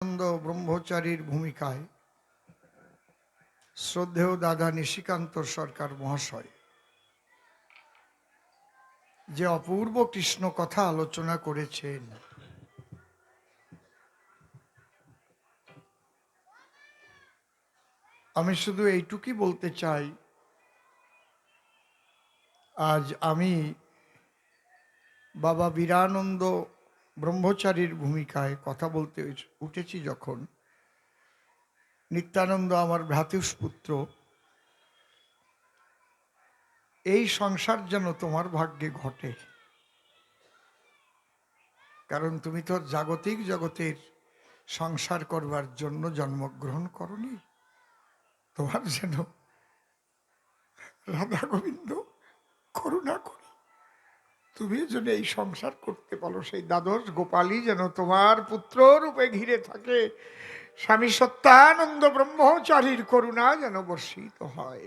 আনন্দ ব্রহ্মচারীর ভূমিকায় শ্রদ্ধেয় দাদা নিশিকান্ত সরকার মহাশয় যে অপূর্ব কৃষ্ণ কথা আলোচনা করেছেন, আমি শুধু এইটুকুই বলতে চাই, আজ আমি বাবা বীরানন্দ ব্রহ্মচারীর ভূমিকায় কথা বলতে উঠেছি যখন, নিত্যানন্দ আমার ভ্রাতুষ্পুত্র, এই সংসার যেন তোমার ভাগ্যে ঘটে, কারণ তুমি তো জাগতিক জগতের সংসার করবার জন্য জন্মগ্রহণ করনি। তোমার যেন রাধা গোবিন্দ করুণা করি, তুমি যেন এই সংসার করতে পারো, সেই দ্বাদশ গোপালই যেন তোমার পুত্র রূপে ঘিরে থাকে, স্বামী সত্যানন্দ ব্রহ্মচারীর করুণা যেন বর্ষিত হয়।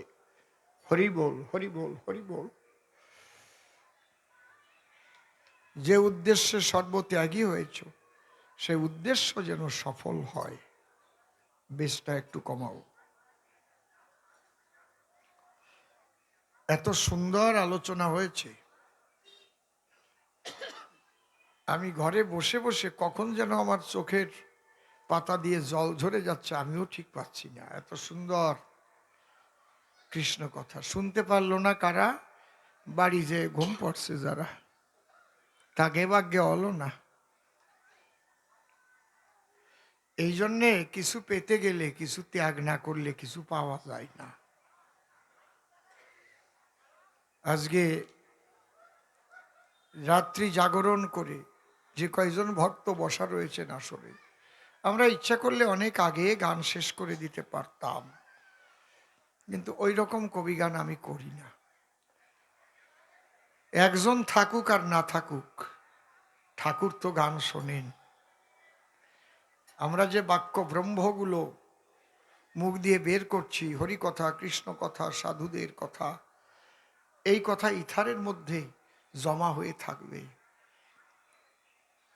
হরি বল, হরি বল, হরি বল। যে উদ্দেশ্যে সর্বত্যাগী হয়েছ, সেই উদ্দেশ্য যেন সফল হয়। বেশটা একটু কমাও। এত সুন্দর আলোচনা হয়েছে, আমি ঘরে বসে বসে কখন যেন আমার চোখের পাতা দিয়ে জল ঝরে যাচ্ছে, আমিও ঠিক পাচ্ছি না। এত সুন্দর কৃষ্ণ কথা শুনতে পারলো না কারা? বাড়ি যে ঘুম পড়ছে যারা, তাকে ভাগ্যে হলো না। এই জন্যে কিছু পেতে গেলে কিছু ত্যাগ না করলে কিছু পাওয়া যায় না। আজকে রাত্রি জাগরণ করে যে কয়জন ভক্ত বসা রয়েছেন আসরে, আমরা ইচ্ছা করলে অনেক আগে গান শেষ করে দিতে পারতাম, কিন্তু ওই রকম কবি গান আমি করি না। একজন থাকুক আর না থাকুক, ঠাকুর তো গান শোনেন। আমরা যে বাক্য ব্রহ্মগুলো মুখ দিয়ে বের করছি, হরি কথা, কৃষ্ণ কথা, সাধুদের কথা, এই কথা ইথারের মধ্যে জমা হয়ে থাকবে।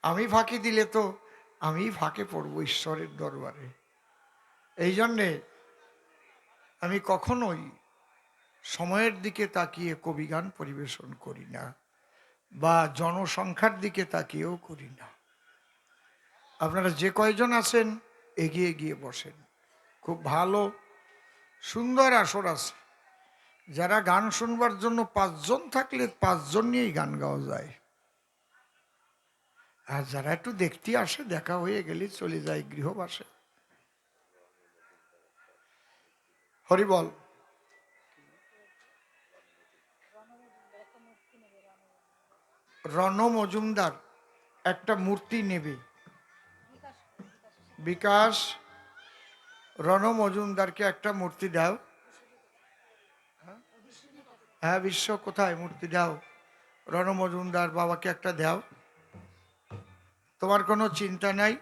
আমি ফাঁকি দিলে তো আমি ফাঁকে পড়ব ঈশ্বরের দরবারে। এই জন্যে আমি কখনোই সময়ের দিকে তাকিয়ে কবিগান পরিবেশন করি না, বা জনসংখ্যার দিকে তাকিয়েও করি না। আপনারা যে কয়জন আছেন এগিয়ে গিয়ে বসেন, খুব ভালো সুন্দর আসর আছে। যারা গান শুনবার জন্য 5 জন থাকলে 5 জন নিয়েই গান গাওয়া যায়, আর যারা একটু দেখতে আসে, দেখা হয়ে গেলে চলে যায় গৃহবাসে। হরি বল। রণ মজুমদার একটা মূর্তি নেবে, বিকাশ রণ মজুমদারকে একটা মূর্তি দাও। হ্যাঁ, বিশ্ব কোথায় মূর্তি দাও? রণ মজুমদার বাবাকে একটা দাও। তোমার কোনো চিন্তা নাই।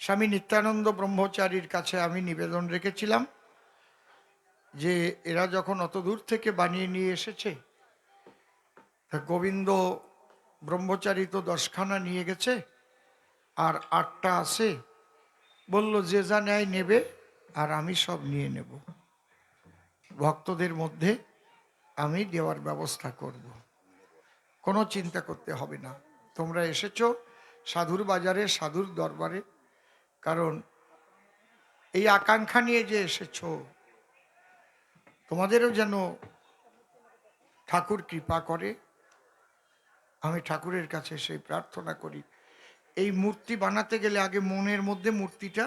স্বামী নিত্যানন্দ ব্রহ্মচারীর কাছে আমি নিবেদন রেখেছিলাম যে এরা যখন অত দূর থেকে বানিয়ে নিয়ে এসেছে, তা গোবিন্দ ব্রহ্মচারী তো 10খানা নিয়ে গেছে, আর 8টা আছে। বলল যে যা নেয় নেবে, আর আমি সব নিয়ে নেব। ভক্তদের মধ্যে আমি দেওয়ার ব্যবস্থা করব, কোনো চিন্তা করতে হবে না। তোমরা এসেছো সাধুর বাজারে, সাধুর দরবারে, কারণ এই আকাঙ্ক্ষা নিয়ে যে এসেছো, তোমাদেরও যেন ঠাকুর কৃপা করে। আমি ঠাকুরের কাছে সেই প্রার্থনা করি। এই মূর্তি বানাতে গেলে আগে মনের মধ্যে মূর্তিটা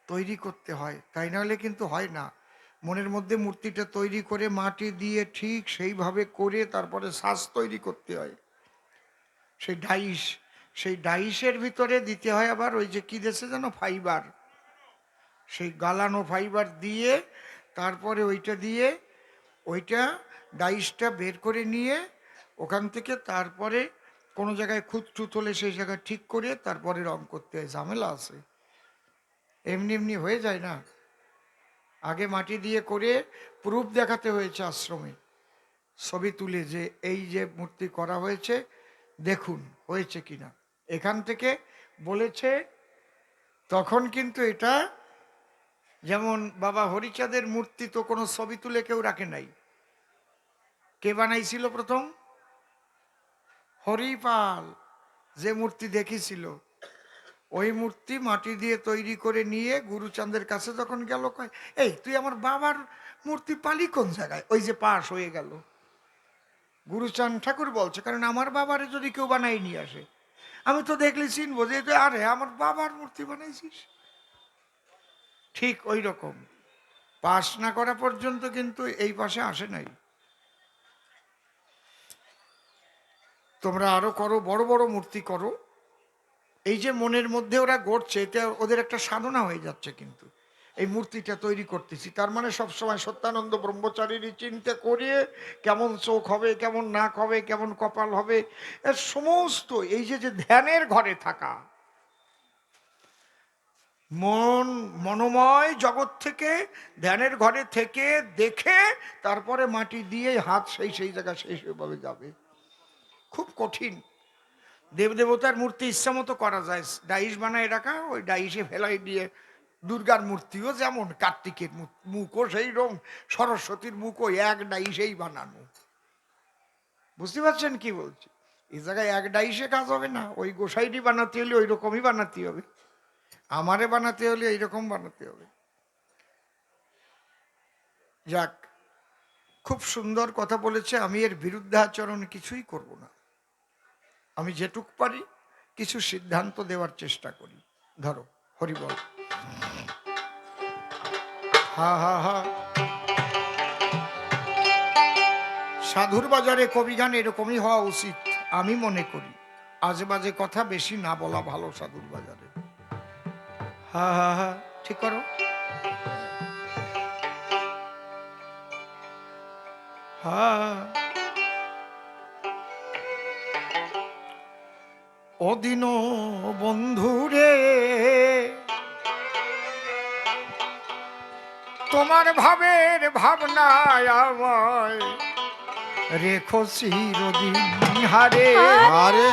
তৈরি করতে হয়, তাই নাহলে কিন্তু হয় না। মনের মধ্যে মূর্তিটা তৈরি করে মাটি দিয়ে ঠিক সেইভাবে করে তারপরে শ্বাস তৈরি করতে হয়, সেই ডাইস, সেই ডাইসের ভিতরে দিতে হয় আবার ওই যে কি দেশে যেন ফাইবার, সেই গালানো ফাইবার দিয়ে তারপরে ওইটা দিয়ে ওইটা ডাইসটা বের করে নিয়ে ওখান থেকে তারপরে কোনো জায়গায় খুঁতটুত হলে সেই জায়গায় ঠিক করে তারপরে রং করতে হয়। ঝামেলা আছে, এমনি এমনি হয়ে যায় না। আগে মাটি দিয়ে করে প্রুফ দেখাতে হয়েছে আশ্রমে, ছবি তুলে যে এই যে মূর্তি করা হয়েছে, দেখুন হয়েছে কিনা। এখান থেকে বলেছে তখন কিন্তু এটা, যেমন বাবা হরিচাঁদের মূর্তি তো কোনো ছবি তুলে কেউ রাখে নাই। কে বানাইছিল প্রথম? হরিপাল, যে মূর্তি দেখেছিল। ওই মূর্তি মাটি দিয়ে তৈরি করে নিয়ে গুরুচাঁদের কাছে যখন গেল, কয়, এই তুই আমার বাবার মূর্তি পালি কোন জায়গায়? ওই যে পাশ হয়ে গেল। গুরুচাঁদ ঠাকুর বলছে, কারণ আমার বাবারে যদি কেউ বানাই নিয়ে আসে, আমি তো দেখলে চিনবো যে আরে আমার বাবার মূর্তি বানাইছিস। ঠিক ওই রকম পাশ না করা পর্যন্ত কিন্তু এই পাশে আসে নাই। তোমরা আরো করো, বড় বড় মূর্তি করো। এই যে মনের মধ্যে ওরা গড়ছে, এটা ওদের একটা সাধনা হয়ে যাচ্ছে। কিন্তু এই মূর্তিটা তৈরি করতেছি, তার মানে সবসময় সত্যানন্দ ব্রহ্মচারীর চিন্তা করিয়ে কেমন চোখ হবে, কেমন নাক হবে, কেমন কপাল হবে, এর সমস্ত এই যে যে ধ্যানের ঘরে থাকা, মনোময় জগৎ থেকে ধ্যানের ঘরে থেকে দেখে তারপরে মাটি দিয়ে হাত সেই সেই জায়গায় সেই সেইভাবে যাবে। খুব কঠিন। দেবদেবতার মূর্তি ইচ্ছা মতো করা যায়, ডাইশ বানায় রাখা, ওই ডাইশে ফেলাই দিয়ে। দুর্গার মূর্তিও যেমন, কার্তিকের মুখও সেই রকম, সরস্বতীর মুখও এক ডাইশেই বানানো। বুঝতে পারছেন কি বলছি? এই জায়গায় এক ডাইশে কাজ হবে না, ওই গোসাইটি বানাতে হলে ওই রকমই বানাতে হবে, আমারে বানাতে হলে এইরকম বানাতে হবে। যাক, খুব সুন্দর কথা বলেছে। আমি এর বিরুদ্ধাচরণ কিছুই করব না। আমি যেটুক পারি কিছু সিদ্ধান্ত দেওয়ার চেষ্টা করি। ধরো, হরিবল। হা হা হা। সাধুর বাজারে কবিগান এরকমই হওয়া উচিত আমি মনে করি। আজে বাজে কথা বেশি না বলা ভালো সাধুর বাজারে। হা হা হা, ঠিক করো। হা। অদিন বন্ধুরে, তোমার ভাবের ভাবনায় আমায় রেখো চিরদিন হারে হারে।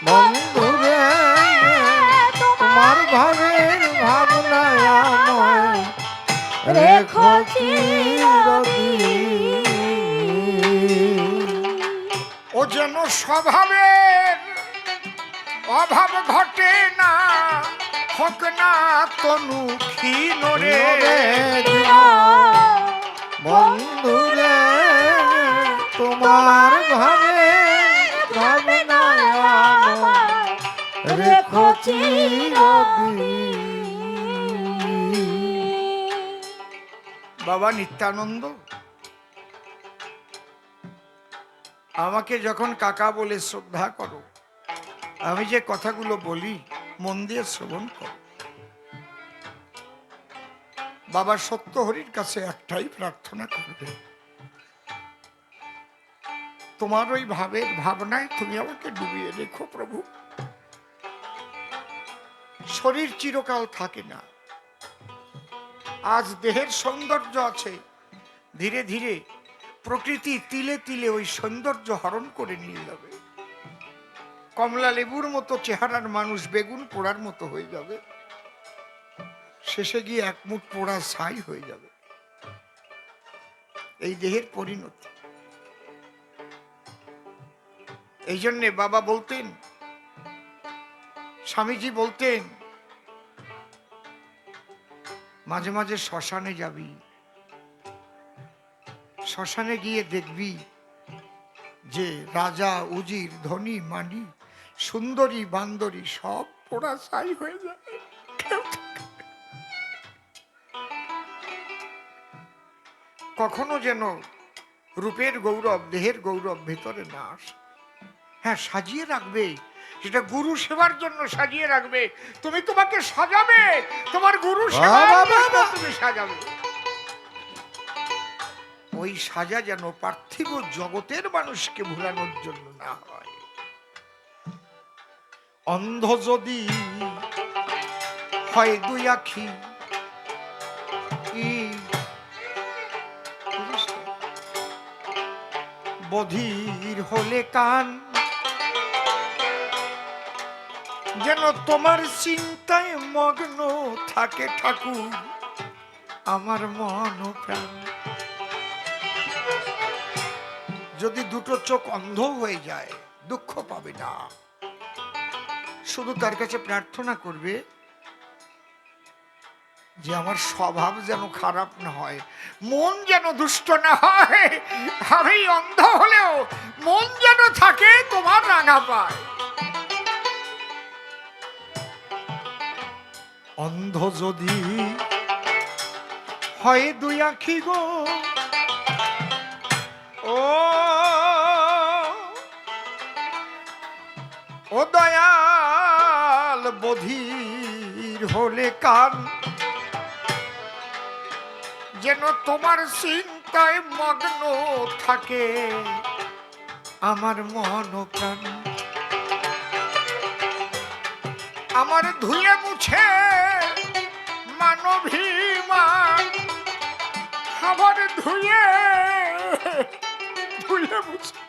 বন্ধুরে, তোমার ভাবের ভাবনায় আমায় রেখো চিরদিন। ও যেন স্বভাবের অভাব ঘটে না, হোক না তনু ক্ষীণ রে। বন্ধুরে, তোমার ভাবে ভাবনায় আমায় রেখো চিরদিন। বাবা নিত্যানন্দ আমাকে যখন কাকা বলে শ্রদ্ধা করো, আমি যে কথাগুলো বলি মন দিয়ে শ্রবণ করো। বাবা সত্য হরির কাছে একটাই প্রার্থনা করবে, তোমার ওই ভাবের ভাবনায় তুমি আমাকে ডুবিয়ে রেখো প্রভু। শরীর চিরকাল থাকে না, আজ দেহের সৌন্দর্য আছে, ধীরে ধীরে প্রকৃতি তিলে তিলে ওই সৌন্দর্য হরণ করে নিয়ে যাবে। কমলা লেবুর মতো চেহারার মানুষ বেগুন পোড়ার মতো হয়ে যাবে, শেষে গিয়ে এক মুঠ পোড়া ছাই হয়ে যাবে। এই দেহের পরিণতি। এই জন্যে বাবা বলতেন, স্বামীজি বলতেন, মাঝে মাঝে শ্মশানে যাবি, শ্মশানে গিয়ে দেখবি যে রাজা উজির ধনী মানি সুন্দরী বান্দরী সব পোড়া ছাই হয়ে যাবে। কখনো যেন রূপের গৌরব, দেহের গৌরব ভেতরে না আসে। হ্যাঁ, সাজিয়ে রাখবে, সেটা গুরু সেবার জন্য সাজিয়ে রাখবে। তুমি তোমাকে সাজাবে, তোমার গুরু সেবার জন্য তুমি সাজাবে। ওই সাজা যেন পার্থিব জগতের মানুষকে ভুলানোর জন্য না হয়। অন্ধ যদি হয় দুই আখি, বধির হলে কান, যেন তোমার চিন্তায় মগ্ন থাকে ঠাকুর আমার মন ও প্রাণ। যদি দুটো চোখ অন্ধ হয়ে যায় দুঃখ পাবে না, শুধু তার কাছে প্রার্থনা করবে যে আমার স্বভাব যেন খারাপ না হয়, মন যেন দুষ্ট না হয়, আমি অন্ধ হলেও মন যেন থাকে তোমার রাঙা পায়। অন্ধ যদি হয় দুই আখি গো, ও ও দয়াল বধির হলে কান, যেন তোমার চিন্তায় মগ্ন থাকে আমার মন ও প্রাণ। আমার ধুয়ে মুছে মানভিমান, আমার ধুয়ে ধুয়ে মুছে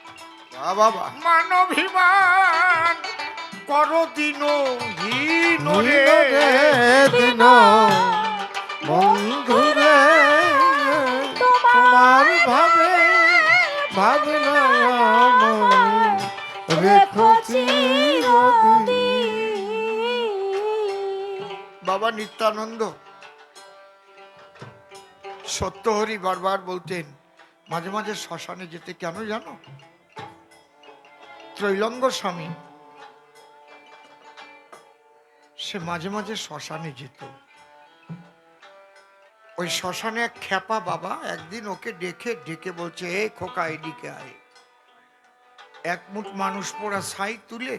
বাবা মানভিমান করো দিন হীন রে দিন বন্ধুরে তোমার ভাবে ভাবনা রেখো বাবা নিত্যানন্দ সত্যহরি বারবার বলতেন, মাঝে মাঝে শ্মশানে যেতে, কেন জানো? ত্রৈলঙ্গ স্বামী সে মাঝে মাঝে শ্মশানে যেত। ওই শ্মশানে এক খ্যাপা বাবা একদিন ওকে ডেকে ডেকে বলছে, এ খোকা এদিকে আয়। এক মুঠ মানুষ পোড়া ছাই তুলে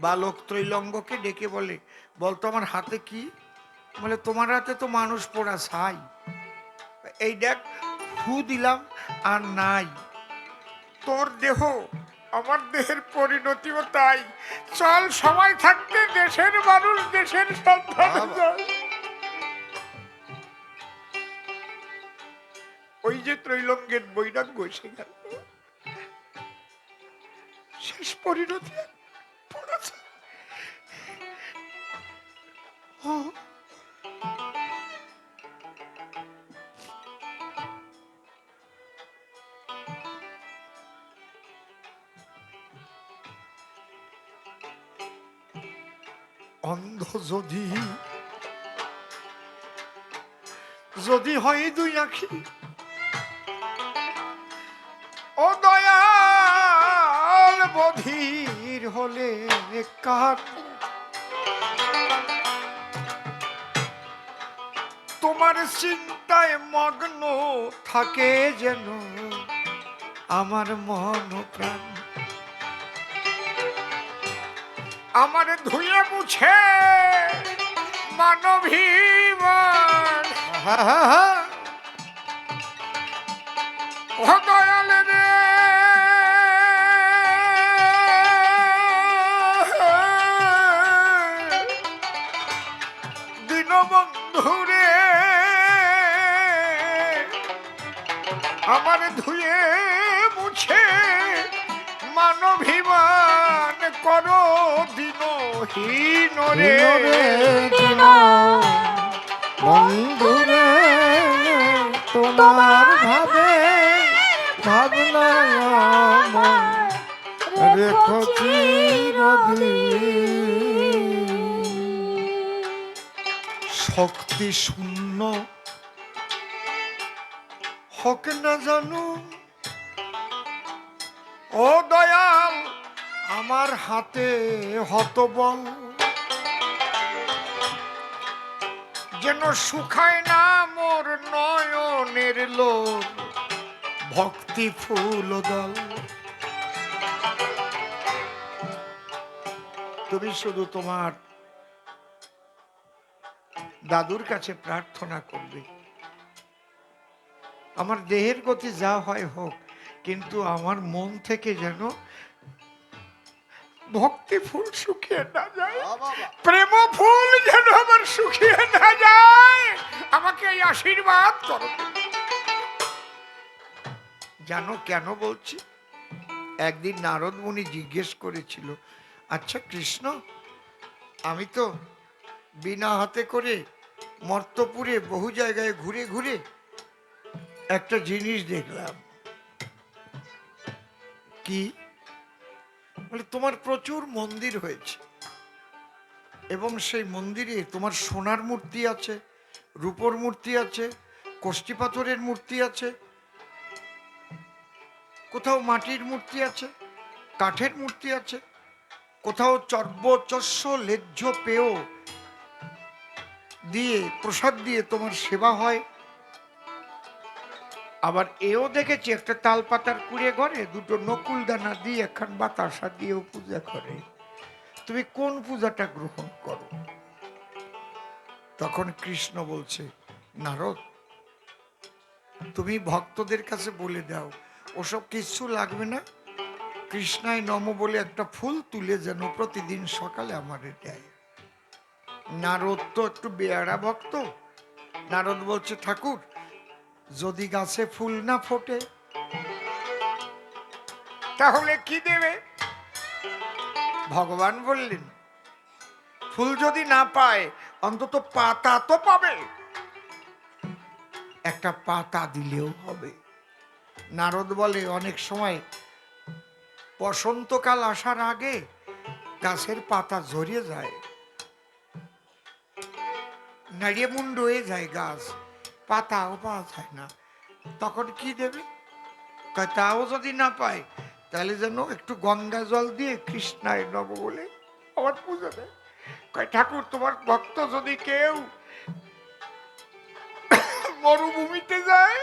বালক ত্রৈলঙ্গকে ডেকে বলে, বলতো আমার হাতে কি? বলে, তোমার হাতে তো মানুষ পোড়া ছাই, এই দেখ ফু দিলাম আর নাই। তোর দেহ আমার দেহের পরিণতিও তাই, চল সময় থাকতে দেশের মানুষ দেশের সন্তান। ওই যে ত্রৈলঙ্গের বৈরাগ্য এসে গেল, শেষ পরিণতি পড়েছে। অন্ধ যদি যদি হয় দুই আখি, ও দয়াল বধির হলে কার, তোমার চিন্তায় মগ্ন থাকে যেন আমার মন প্রাণ। আমার ধুয়ে মুছে মানভিমান, ও দয়াল রে দীনবন্ধুরে, আমার ধুয়ে মুছে মানভিমান করো দিনহীন রে বন্ধুরে তোমার ভাবে ভাবনা রেখো শক্তি শূন্য হক না জানু, ও দয়াল আমার হাতে হতবল, যেন শুকায় না মোর নয়নের লোর ভক্তি ফুল দল। তুমি শুধু তোমার দাদুর কাছে প্রার্থনা করবে, আমার দেহের গতি যা হয় হোক, কিন্তু আমার মন থেকে যেন ভক্তি ফুল শুকিয়ে না যায়, প্রেম ফুল যেন আমার শুকিয়ে না যায়, আমাকে এই আশীর্বাদ করো। জানো কেন বলছি? একদিন নারদ মুনি জিজ্ঞেস করেছিল, আচ্ছা কৃষ্ণ, আমি তো বিনা হাতে করে মর্তপুরে বহু জায়গায় ঘুরে ঘুরে একটা জিনিস দেখলাম। কি? বলে তোমার প্রচুর মন্দির হয়েছে এবং সেই মন্দিরে তোমার সোনার মূর্তি আছে, রূপোর মূর্তি আছে, কষ্টি পাথরের মূর্তি আছে, কোথাও মাটির মূর্তি আছে, কাঠের মূর্তি আছে, কোথাও চর্বচস্য লেজ্জ পেয় দিয়ে প্রসাদ দিয়ে তোমার সেবা হয়। আবার এও দেখেছি একটা তাল পাতার কুড়ে ঘরে দুটো নকুল দানা দিয়ে একখান বাতাসা দিয়েও পূজা করে। তুমি কোন পূজাটা গ্রহণ করো? তখন কৃষ্ণ বলছে, নারদ, তুমি ভক্তদের কাছে বলে দাও ওসব কিছু লাগবে না, কৃষ্ণায় নম বলে একটা ফুল তুলে যেন প্রতিদিন সকালে আমারে দেয়। নারদ তো একটু বেয়ারা ভক্ত। নারদ বলছে, ঠাকুর, যদি গাছে ফুল না ফোটে তাহলে কি দেবে? ভগবান বললেন, ফুল যদি না পায় অন্তত পাতা তো পাবে, একটা পাতা দিলেও হবে। নারদ বলে, অনেক সময় বসন্তকাল আসার আগে গাছের পাতা ঝরিয়ে যায়, নাড়িয়ে মুন্ড হয়ে যায় গাছ, পাতাও পাওয়া যায় না, তখন কি দেবে? তাও যদি না পায় তাহলে যেন একটু গঙ্গা জল দিয়ে কৃষ্ণায় নব বলে আমার পুজো দেয়। ঠাকুর, তোমার ভক্ত যদি কেউ মরুভূমিতে যায়,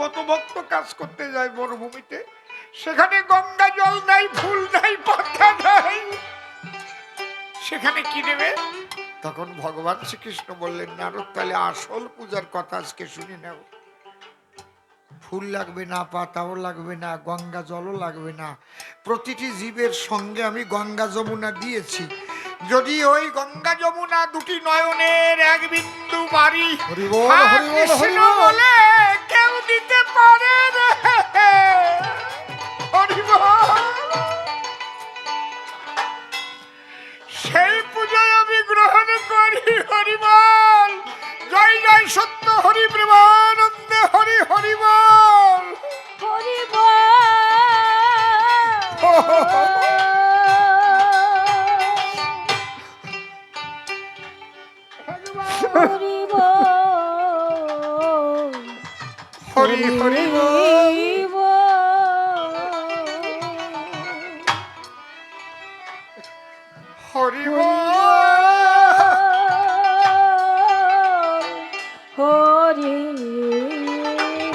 কত ভক্ত কাজ করতে যায় মরুভূমিতে, সেখানে গঙ্গা জল নাই, ফুল নাই, পাতা নাই, সেখানে কি দেবে? তখন ভগবান শ্রীকৃষ্ণ বললেন, নারদ, তাহলে আসল পূজার কথা আজকে শুনে নেব। ফুল লাগবে না, পাতাও লাগবে না, গঙ্গা জলও লাগবে না, প্রতিটি জীবের সঙ্গে আমি গঙ্গা যমুনা দিয়েছি। যদি ওই গঙ্গা যমুনা দুটি নয়নের এক বিন্দু বাড়ি কৃষ্ণ বলে কেউ দিতে পারে রে, হরি বল, সেই পূজায় আমি গ্রহণ করি। হরি বল, জয় জয় সত্য হরি প্রেমানন্দে হরি, হরি বল, হরি বল। হরি বল, হরি হরি বল, হরি বল, হরি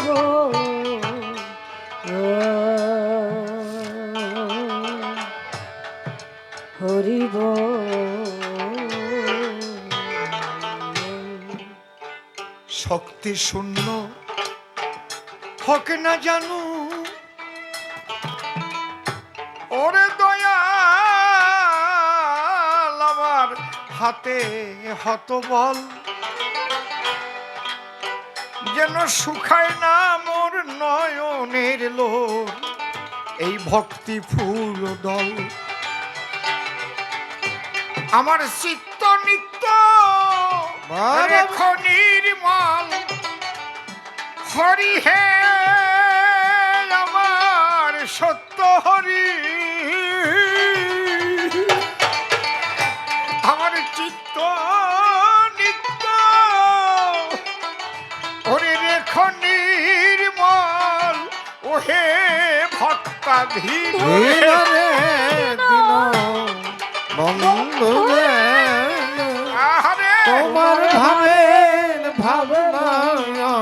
বল, হরি বল। শক্তি শূন্য হোক না জানু, ওরে দয়াল আমার হাতে হত বল, যেন শুকায় না মোর নয়নের লোর এই ভক্তি ফুল দল। আমার চিত্ত নিত্য রেখো নির্মল, হরি হে আমার সত্য হরি, আমার চিত্ত নিত্য ওরে রেখো নির্মল, ওহে ভক্তাধীন বন্ধু রে, তোমার ভাবের ভাবনা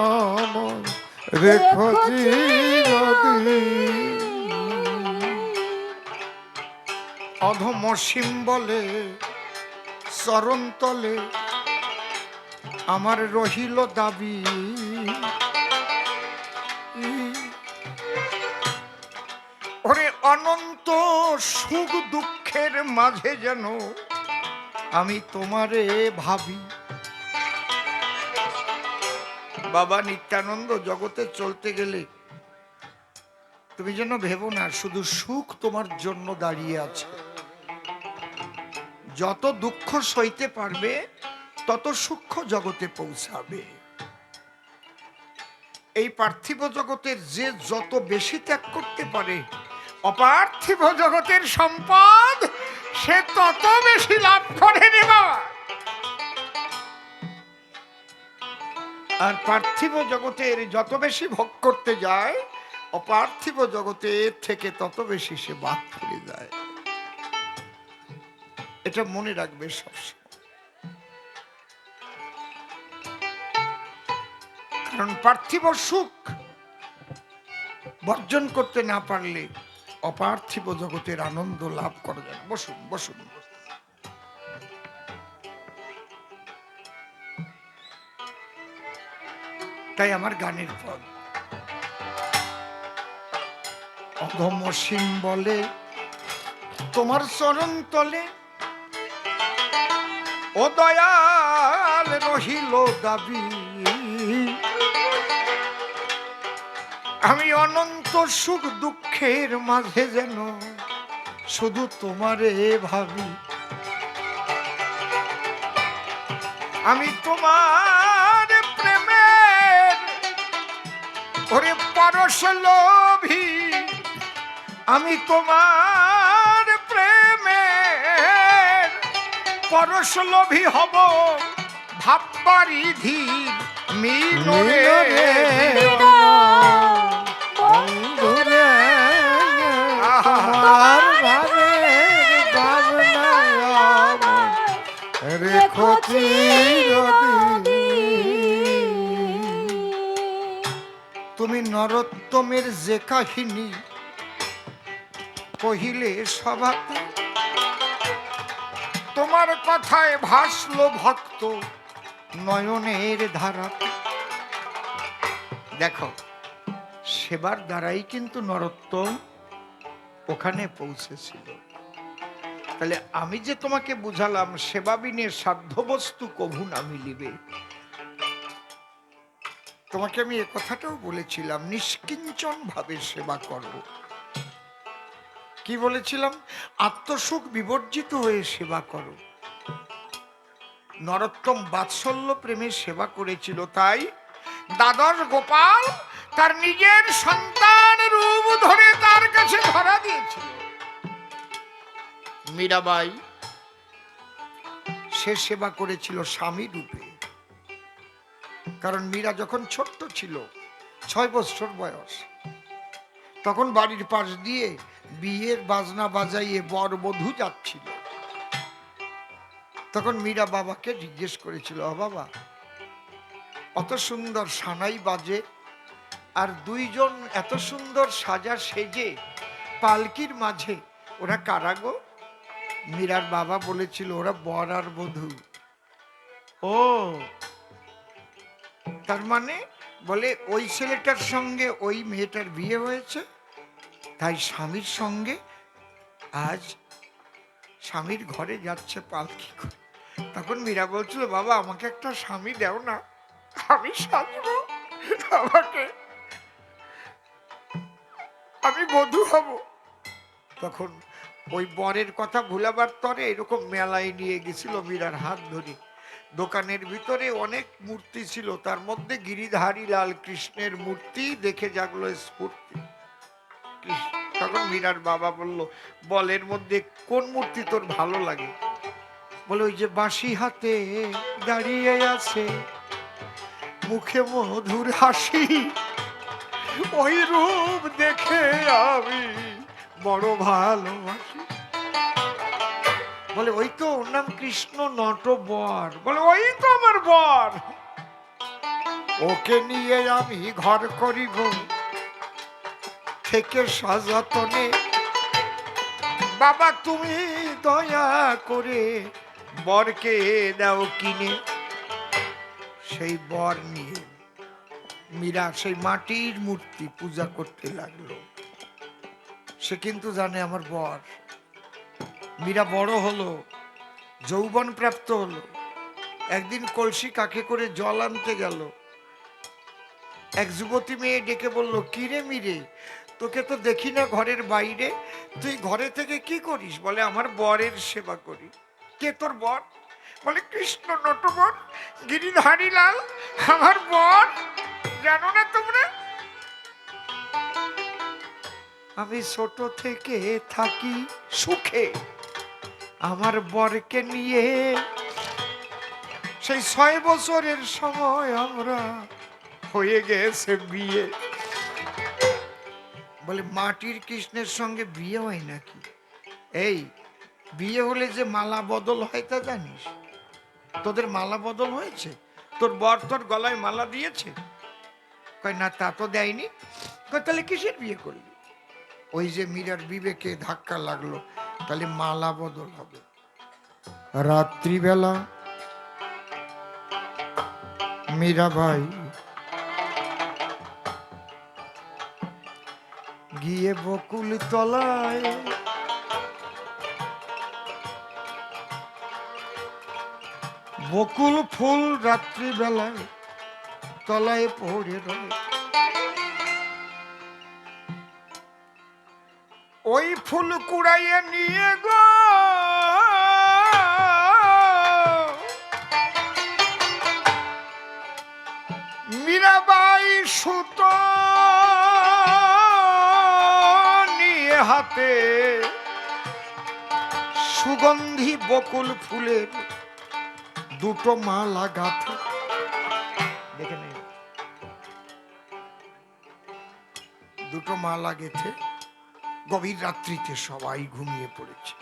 রেখছি যদি, অধম সিম্বলে চরণ তলে আমার রহিল দাবি, ওরে অনন্ত সুখ দুঃখের মাঝে যেন আমি তোমারে ভাবি। বাবা নিত্যানন্দ, জগতে চলতে গেলে তুমি যেন ভেবো না শুধু সুখ তোমার জন্য দাঁড়িয়ে আছে, যত দুঃখ সইতে পারবে তত সূক্ষ্ম জগতে পৌঁছাবে। এই পার্থিব জগতের যে যত বেশি ত্যাগ করতে পারে অপার্থিব জগতের সম্পদ সে তত বেশি লাভ করে রে বাবা। আর পার্থিব জগতের যত বেশি ভোগ করতে যায় অপার্থিব জগতের থেকে তত বেশি সে বাদ পড়ে যায়। এটা মনে রাখবে সবসময়। কারণ পার্থিব সুখ বর্জন করতে না পারলে অপার্থিব জগতের আনন্দ লাভ করা যায়। বসুন বসুন। তাই আমার গানের পদ অধম সিং বলে তোমার চরণ তলে ও দয়াল রহিল দাবি, আমি অনন্ত সুখ দুঃখের মাঝে যেন শুধু তোমারে ভাবি। আমি তোমার প্রেমের ওরে পরশ লোভী, আমি তোমার প্রেমের পরশ লোভী হব ভাববারি ধীর মিলনে। বন্ধুরে তোমার ভাবের ভাবনা রেখো চিরদিন। তুমি নরোত্তমের যে কাহিনী কহিলে সভাতে, তোমার কথায় ভাসলো ভক্ত নয়নের ধারা। দেখো সেবার দ্বারাই কিন্তু নরোত্তম ওখানে পৌঁছেছিল। তাহলে আমি যে তোমাকে বুঝালাম সেবা বিনে সাধ্য বস্তু কভু না মিলিবে, তোমাকে আমি এ কথাটাও বলেছিলাম নিষ্কিঞ্চন ভাবে সেবা করো। কি বলেছিলাম? আত্মসুখ বিবর্জিত হয়ে সেবা করো। নরোত্তম বাৎসল্য প্রেমে সেবা করেছিল, তাই দ্বাদশ গোপাল তার নিজের সন্তান রূপ ধরে তার কাছে ধরা দিয়েছিল। মীরাবাই সে সেবা করেছিল স্বামী রূপে। কারণ মীরা যখন ছোট্ট ছিল 6 বছর বয়স, তখন বাড়ির পাশ দিয়ে বিয়ের বাজনা বাজাইয়ে বর বধূ যাচ্ছিল। তখন মীরা বাবাকে জিজ্ঞেস করেছিল, ও বাবা অত সুন্দর সানাই বাজে আর দুইজন এত সুন্দর সাজা সেজে পালকির মাঝে ওরা কারা গো? মীরার বাবা বলেছিল ওরা বর আর বধূ। ও তার মানে বলে ওই ছেলেটার সঙ্গে ওই মেয়েটার বিয়ে হয়েছে, তাই স্বামীর সঙ্গে আজ স্বামীর ঘরে যাচ্ছে পালকি করে। তখন মীরা বলছিল, বাবা আমাকে একটা স্বামী দাও না, আমি সাজবো, আমাকে আমি বধূ হব। তখন ওই বরের কথা ভুলাবার তরে এরকম মেলায় নিয়ে গেছিল মীরার হাত ধরে। দোকানের ভিতরে অনেক মূর্তি ছিল, তার মধ্যে গিরিধারী লাল কৃষ্ণের মূর্তি দেখে জাগলো স্ফূর্তি। তখন মীরার বাবা বলল, বলের মধ্যে কোন মূর্তি তোর ভালো লাগে? বলে ওই যে বাঁশি হাতে দাঁড়িয়ে আছে, মুখে মধুর হাসি, ওই রূপ দেখে আমি বড় ভালোবাসি। বলে ওই তো ওর নাম কৃষ্ণ নট বর। বলে ওই তো আমার বর, ওকে নিয়ে আমি ঘর করিব থেকে সযতনে। বাবা তুমি দয়া করে বরকে দাও কিনে। সেই বর নিয়ে মীরা সেই মাটির মূর্তি পূজা করতে লাগলো। সে কিন্তু জানে আমার বর। মীরা বড় হলো, যৌবন প্রাপ্ত হলো। একদিন কলসি কাকে করে জল আনতে গেল, এক যুবতী মেয়ে ডেকে বলল, কি রে মীরে, তোকে তো দেখি না ঘরের বাইরে, তুই ঘরে থেকে কি করিস? বলে আমার বরের সেবা করি। কে তোর বর? বলে কৃষ্ণ নটবর গিরিধারী লাল আমার বর। জানো না তোমরা, আমি ছোট থেকে থাকি সুখে আমার বরকে নিয়ে। সেই 6 বছরের সময় আমরা হয়ে গেছে বিয়ে। বলে মাটির কৃষ্ণের সঙ্গে বিয়ে হয় নাকি? এই বিয়ে হলে যে মালা বদল হয় তা জানিস? তোদের মালা বদল হয়েছে? তোর বর তোর গলায় মালা দিয়েছে? কয় না, তা তো দেয়নি। কয় তাহলে কিসের বিয়ে করলি? ওই যে মীরার বিবেকে ধাক্কা লাগলো, তাহলে মালা বদল হবে। রাত্রিবেলা মীরাবাই গিয়ে বকুল তলায় বকুল ফুল রাত্রিবেলায় তলায় পড়ে রয়। ওই ফুল কুড়াইয়ে নিয়ে গো মীরাবাই সুত নিয়ে হাতে সুগন্ধি বকুল ফুলের দুটো মালা গাঁথে। দেখে নেই, দুটো মালা গেথে গভীর রাত্রিতে সবাই ঘুমিয়ে পড়েছে।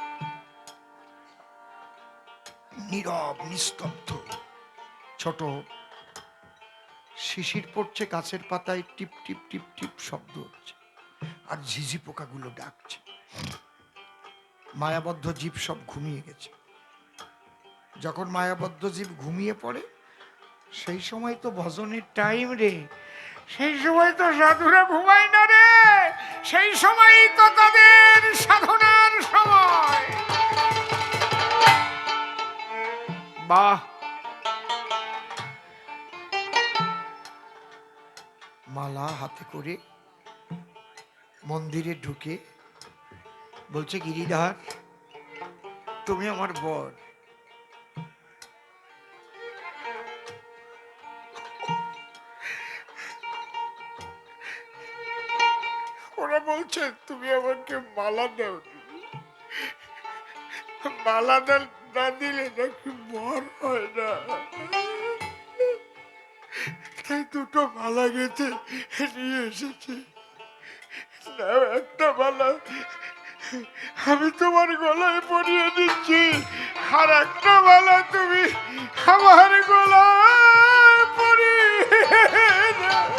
নীরব নিস্তব্ধ। ছোট শিশির পড়ছে গাছের পাতায়, টিপ টিপ টিপ টিপ শব্দ হচ্ছে, আর ঝিঝি পোকাগুলো ডাকছে। মায়াবদ্ধ জীব সব ঘুমিয়ে গেছে। যখন মায়াবদ্ধ জীব ঘুমিয়ে পড়ে, সেই সময় তো ভজনের টাইম রে, সেই সময় তো সাধুরা ঘুমায় না রে, সেই সময় তো তাদের সাধনার সময়। বাহ, মালা হাতে করে মন্দিরে ঢুকে বলছে, গিরিধার তুমি আমার বর। ওরা বলছে তুমি আমাকে মালা দাও, মালা না দিলে নাকি বর হয় না। তাই দুটো মালা গেছে নিয়ে এসেছে। নাও একটা মালা আমি তোমার গলায় পরিয়ে দিচ্ছি, আর একটা মালা তুমি আমার গলায় পরিয়ে দাও।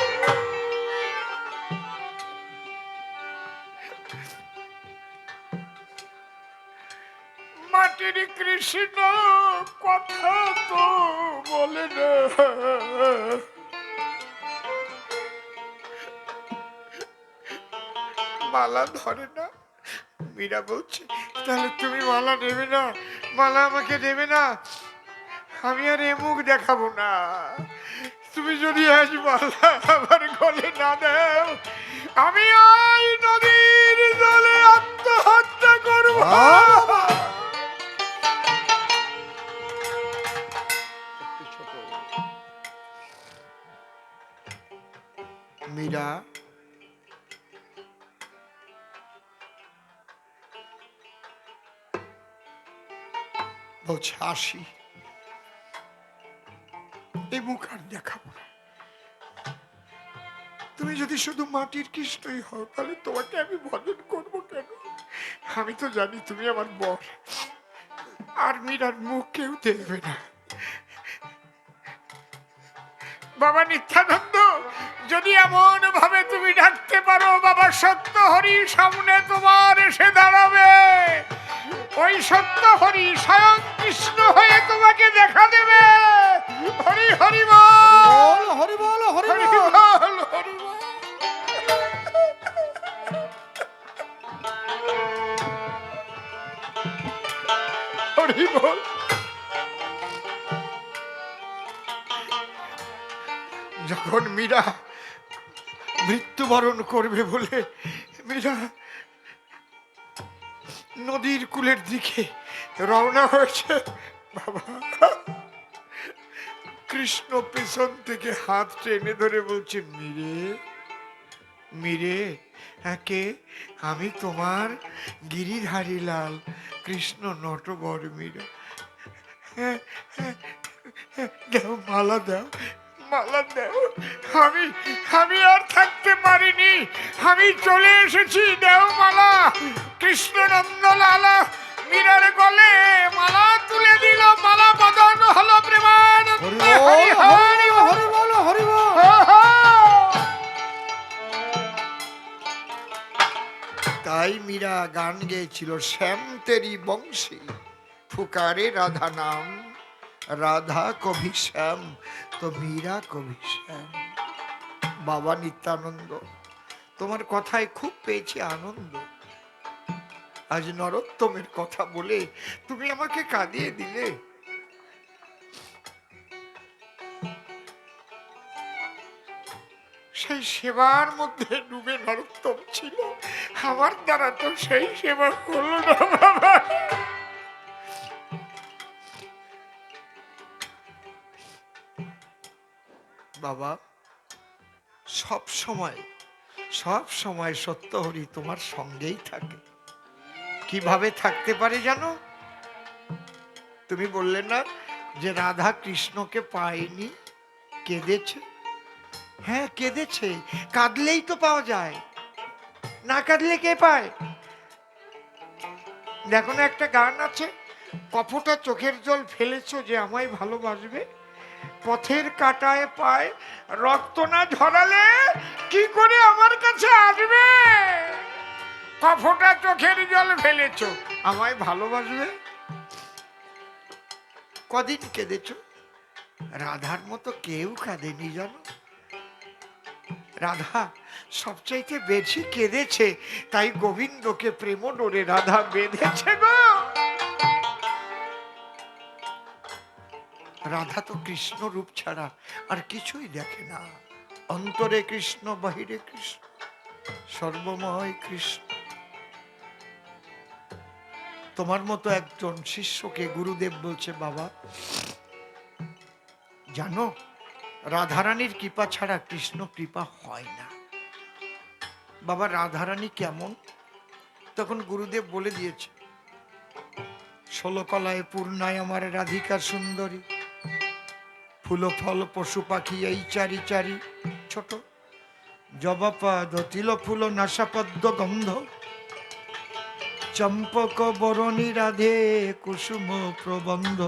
মাটির কৃষ্ণ কথা তো বলে না, মালা ধরে না। মীরা বলছে, তাহলে তুমি মালা নেবে না? মালা আমাকে দেবে না? আমি আর এ মুখ দেখাবো না। তুমি যদি আজ মালা আমার গলে না দাও, আমি ওই নদীর জলে আত্মহত্যা করব। মীরা বলছে, আসি, এই মুখ আর দেখাবো না। তুমি যদি শুধু মাটির কৃষ্ণই হও, তাহলে তোমাকে আমি ভজন করবো কেন? আমি তো জানি তুমি আমার বর, আর মীরার মুখ কেউ দেখবে না। বাবা নিত্যানন্দ, যদি এমন ভাবে তুমি ডাকতে পারো, বাবা সত্য হরি সামনে তোমার এসে দাঁড়াবে। ওই সত্য হরি স্বয়ং কৃষ্ণ হয়ে তোমাকে দেখা দেবে। হরি হরি বল, হরি বল, হরি বল, হরি বল। হরি বল। যখন মীরা মৃত্যুবরণ করবে বলে মীরা নদীর কূলের দিকে রওনা হয়েছে। বাবা, কৃষ্ণ পেছন থেকে হাত টেনে ধরে বলছে, মিরে মিরে, একে আমি তোমার গিরিধারী লাল কৃষ্ণ নটবর মীরা। হ্যাঁ, হ্যাঁ, হ্যাঁ, দাও মালা, দাও মালা, দাও। আমি আমি আর থাকতে পারিনি, আমি চলে এসেছি, দাও মালা। কৃষ্ণ নন্দলালা মীরার গলে মালা তুলে দিল, মালা বদন হলো প্রেমানন্দে। হরি হরি হরি বল, হরি বল। তাই মীরা গান গেয়েছিল, শ্যাম তেরি বংশী ফুকারে রাধা নাম, রাধা কবি শ্যাম তো মীরা কবি শ্যাম। বাবা নিত্যানন্দ, তোমার কথায় খুব পেয়েছি আনন্দ। আজ নরোত্তমের কথা বলে তুমি আমাকে কাঁদিয়ে দিলে। সেই সেবার মধ্যে ডুবে নরোত্তম ছিল, আমার দ্বারা তো সেই সেবা হলো না বাবা। বাবা, সব সময় সত্য হরি তোমার সঙ্গেই থাকে। কিভাবে থাকতে পারে জানো? তুমি বললে না যে রাধা কৃষ্ণকে পায়নি, কেঁদেছে। হ্যাঁ, কেঁদেছে, কাঁদলেই তো পাওয়া যায়, না কাঁদলে কে পায়? দেখো না, একটা গান আছে, কপটা চোখের জল ফেলেছো যে আমায় ভালোবাসবে, পথের কাটায় পায় রক্ত না ঝরালে কি করে আমার কাছে আসবে? কপটা চোখের জল ফেলেছো, আমায় ভালোবাসবে। কদিন কেঁদেছ? রাধার মতো কেউ কাঁদেনি জানো। রাধা সবচাইতে বেশি কেঁদেছে, তাই গোবিন্দকে প্রেম ডোরে রাধা বেঁধেছে গো। রাধা তো কৃষ্ণ রূপ ছাড়া আর কিছুই দেখে না। অন্তরে কৃষ্ণ, বাহিরে কৃষ্ণ, সর্বময় কৃষ্ণ। তোমার মতো একজন শিষ্যকে গুরুদেব বলছে, বাবা জানো, রাধারানীর কৃপা ছাড়া কৃষ্ণ কৃপা হয় না। বাবা, রাধারানী কেমন? তখন গুরুদেব বলে দিয়েছে, 16 কলায় পূর্ণায় আমার রাধিকা সুন্দরী, ফুল ফল পশু পাখি এই চারি চারি, ছোট জবাপাদ তিল ফুল নাসাপদ্ম গন্ধ, চম্পক বরণী রাধে কুসুম প্রবন্ধ।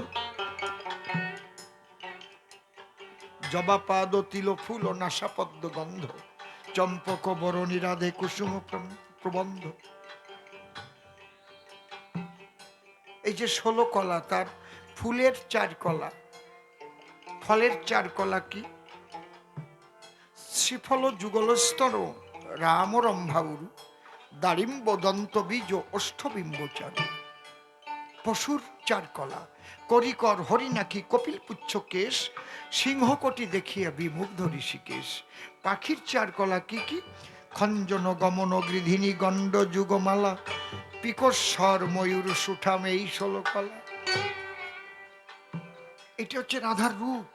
জবাপাদ তিল ফুল নাসাপদ্ম গন্ধ, চম্পক বরণী রাধে কুসুম প্রবন্ধ। এই যে 16 কলা, তার ফুলের 4 কলা, ফলের 4 কলা কি? শ্রীফল যুগলস্তর রাম রম্ভাউরু, দারিম্ব দন্ত বীজ অষ্টবিম্বচারু। পশুর 4 কলা, করিকর হরিনাকি কপিল পুচ্ছ কেশ, সিংহকোটি দেখিয়া বিমুগ্ধ ঋষিকেশ। পাখির 4 কলা কি কি? খঞ্জন গমন গৃধিনী গণ্ড যুগমালা, পিকস্বর ময়ূর সুঠাম, এই 16 কলা। এটা হচ্ছে রাধার রূপ,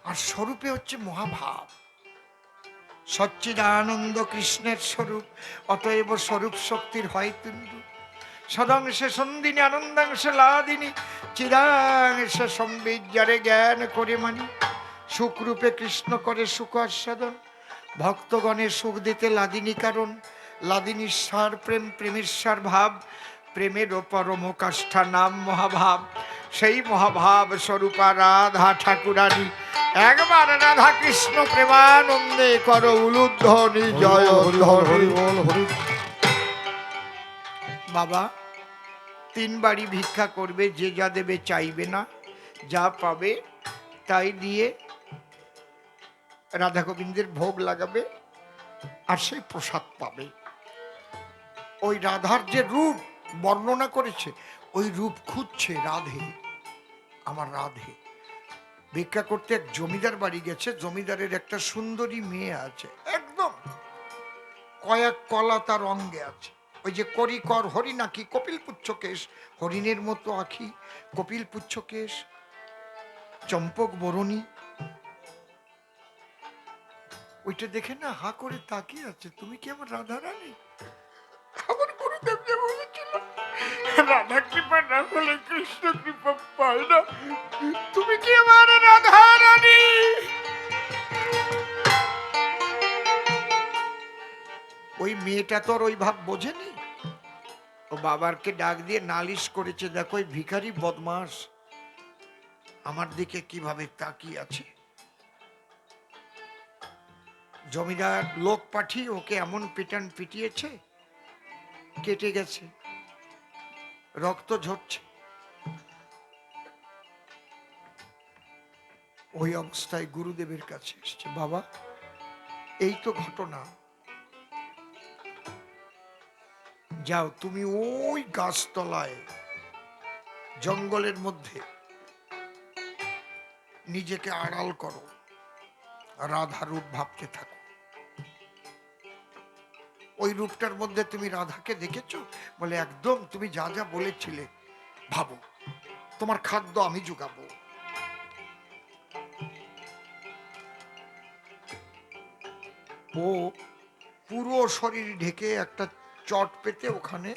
আর স্বরূপে হচ্ছে মহাভাব। সচ্চিদানন্দ কৃষ্ণের স্বরূপ, অতএব স্বরূপ শক্তির হয় তুণ্ড। সদংশে সন্দিনী আনন্দাংশে লাদিনী, চিদাংশে সম্বিজ্ঞারে জ্ঞান করে মানি। সুখরূপে কৃষ্ণ করে সুখ আস্বাদন, ভক্তগণের সুখ দিতে লাদিনী কারণ। লাদিনীশ্বর প্রেম, প্রেমেশ্বর ভাব, প্রেমেরও পরম কাষ্ঠা নাম মহাভাব। সেই মহাভাব স্বরূপা রাধা ঠাকুরানী, একবার রাধা কৃষ্ণ প্রেমানন্দে করো উলুধ্বনি জয় ধ্বনি। বাবা, 3 বাড়ি ভিক্ষা করবে, যে যা দেবে চাইবে না, যা পাবে তাই দিয়ে রাধা গোবিন্দের ভোগ লাগাবে, আর সেই প্রসাদ পাবে। ওই রাধার যে রূপ বর্ণনা করেছে, ওই রূপ খুঁজছে রাধে, আমার রাধে। ভিক্ষা করতে এক জমিদার বাড়ি গেছে, জমিদারের একটা সুন্দরী মেয়ে আছে, একদম কয়েক কলা তার অঙ্গে আছে। ওই যে করি কর হরি নাকি কপিল পুচ্ছ কেশ, হরিণের মতো আখি, কপিল পুচ্ছ কেশ, চম্পক বরণী, ওইটা দেখে না হা করে তাকিয়ে আছে। তুমি কি আমার রাধা রানী? আমার গুরুদেব যে বলেছিল রাধা কৃপা না হলে কৃষ্ণ কৃপা পায় না, তুমি কি আমার রাধা রানী? ওই মেয়েটা তো আর ওই ভাব বোঝেনি। ও বাবারকে ডাক দিয়ে নালিশ করেছে, দেখো ওই ভিখারি বদমাস আমার দিকে কিভাবে তাকিয়ে আছে। জমিদার লোক পাঠিয়ে ওকে এমন পিটান পিটিয়েছে, কেটে গেছে, রক্ত ঝরছে। ওই অবস্থায় গুরুদেবের কাছে এসছে, বাবা এই তো ঘটনা, যাও তুমি ওই গাছতলায় জঙ্গলের মধ্যে নিজেকে আড়াল করো, রাধা রূপ ভাবতে থাকো। ওই রূপটার মধ্যে তুমি রাধাকে দেখেছো? বলে একদম, তুমি যা যা বলেছিলে ভাবো, তোমার খাদ্য আমি জোগাবো। ও পুরো শরীর ঢেকে একটা চট পেতে ওখানে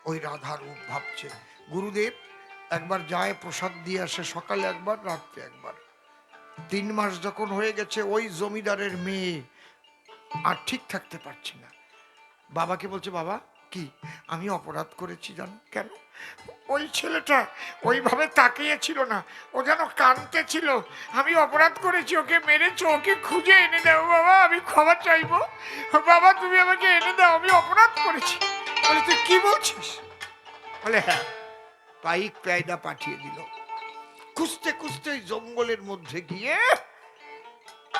ওই রাধা রূপ ভাবছে। গুরুদেব একবার যায় প্রসাদ দিয়ে আসে, সকালে একবার রাত্রে একবার। 3 মাস যখন হয়ে গেছে, ওই জমিদারের মেয়ে আর ঠিক থাকতে পারছে না। বাবাকে বলছে, বাবা কি আমি অপরাধ করেছি জান? কেন? ওই ছেলেটা ওইভাবে তাকিয়েছিল না, ও যেন কাঁদতে ছিল, আমি অপরাধ করেছি, ওকে মেরেছো, ওকে খুঁজে এনে দাও বাবা, আমি ক্ষমা চাইবো, বাবা তুমি আমাকে এনে দাও, আমি অপরাধ করেছি। বলে তুই কি বলছিস? বলে হ্যাঁ। পাইক পেয়দা পাঠিয়ে দিল, খুঁজতে খুঁজতে ওই জঙ্গলের মধ্যে গিয়ে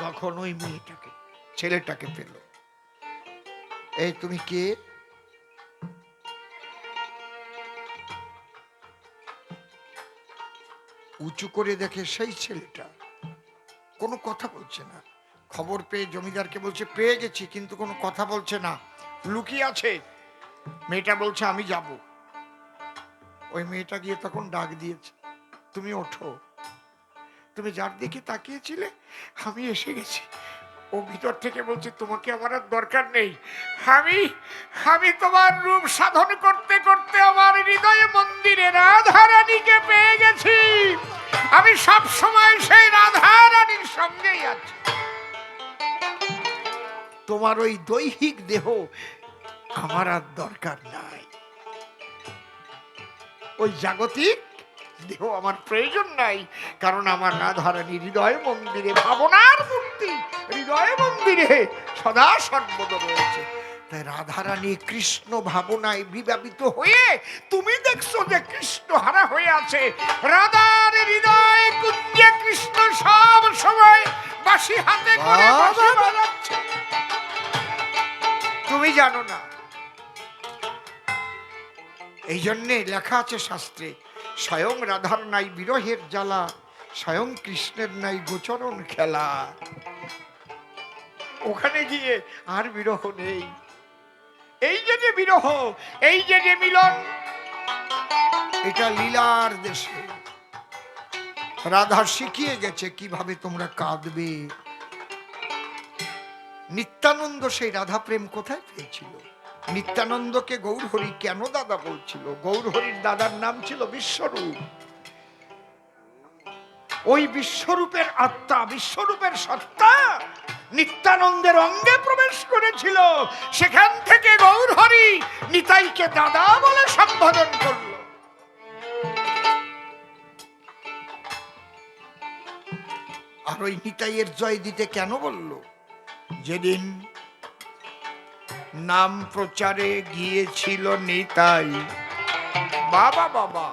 তখন ওই মেয়েটাকে, ছেলেটাকে পেল। এই তুমি কে? উঁচু করে দেখে সেই ছেলেটা কোনো কথা বলছে না। খবর পেয়ে জমিদারকে বলছে, পেয়ে গেছি, কিন্তু কোনো কথা বলছে না, লুকিয়ে আছে। মেয়েটা বলছে আমি যাব। ওই মেয়েটা গিয়ে তখন ডাক দিয়েছে, তুমি ওঠো, তুমি যার দিকে তাকিয়েছিলে আমি এসে গেছি। ও ভিতর থেকে বলছে, তোমাকে আমার আর দরকার নেই, আমি আমি তোমার রূপ সাধন করতে করতে আমার হৃদয়ে মন্দিরে রাধা রানীকে পেয়ে গেছি, আমি সব সময় সেই রাধা রানীর সঙ্গেই আছি। তোমার ওই দৈহিক দেহ আমার আর দরকার নাই, ওই জাগতিক দেহ আমার প্রয়োজন নাই, কারণ আমার রাধারানী হৃদয় মন্দিরে, ভাবনার মূর্তি হৃদয় মন্দিরে সদা সর্বদা রয়েছে। তাই রাধারানী কৃষ্ণ ভাবনায় বিভাবিত হয়ে তুমি দেখছো যে কৃষ্ণ হারা হয়ে আছে, রাধার হৃদয় কুঞ্জে কৃষ্ণ সব সময় বাঁশি হাতে করে বাঁশি বাজাচ্ছে। তুমি জানো না, এই জন্যে লেখা আছে শাস্ত্রে, স্বয়ং রাধার নাই বিরহের জ্বালা, স্বয়ং কৃষ্ণের নাই গোচরণ খেলা। ওখানে গিয়ে আর বিরহ নেই। এই যে বিরহ, এই যে মিলন, এটা লীলার দেশে। রাধা শিখিয়ে গেছে কিভাবে তোমরা কাঁদবে। নিত্যানন্দ সেই রাধা প্রেম কোথায় পেয়েছিল? নিত্যানন্দকে গৌরহরি কেন দাদা বলছিল? গৌরহরির দাদার নাম ছিল বিশ্বরূপ। ওই বিশ্বরূপের আত্মা, বিশ্বরূপের সত্তা নিত্যানন্দের অঙ্গে প্রবেশ করেছিল। সেখান থেকে গৌরহরি নিতাইকে দাদা বলে সম্বোধন করল। আর ওই নিতাইয়ের জয় দিতে কেন বলল? যেদিন নাম প্রচারে গিয়েছিল নিতাই, বাবা বাবা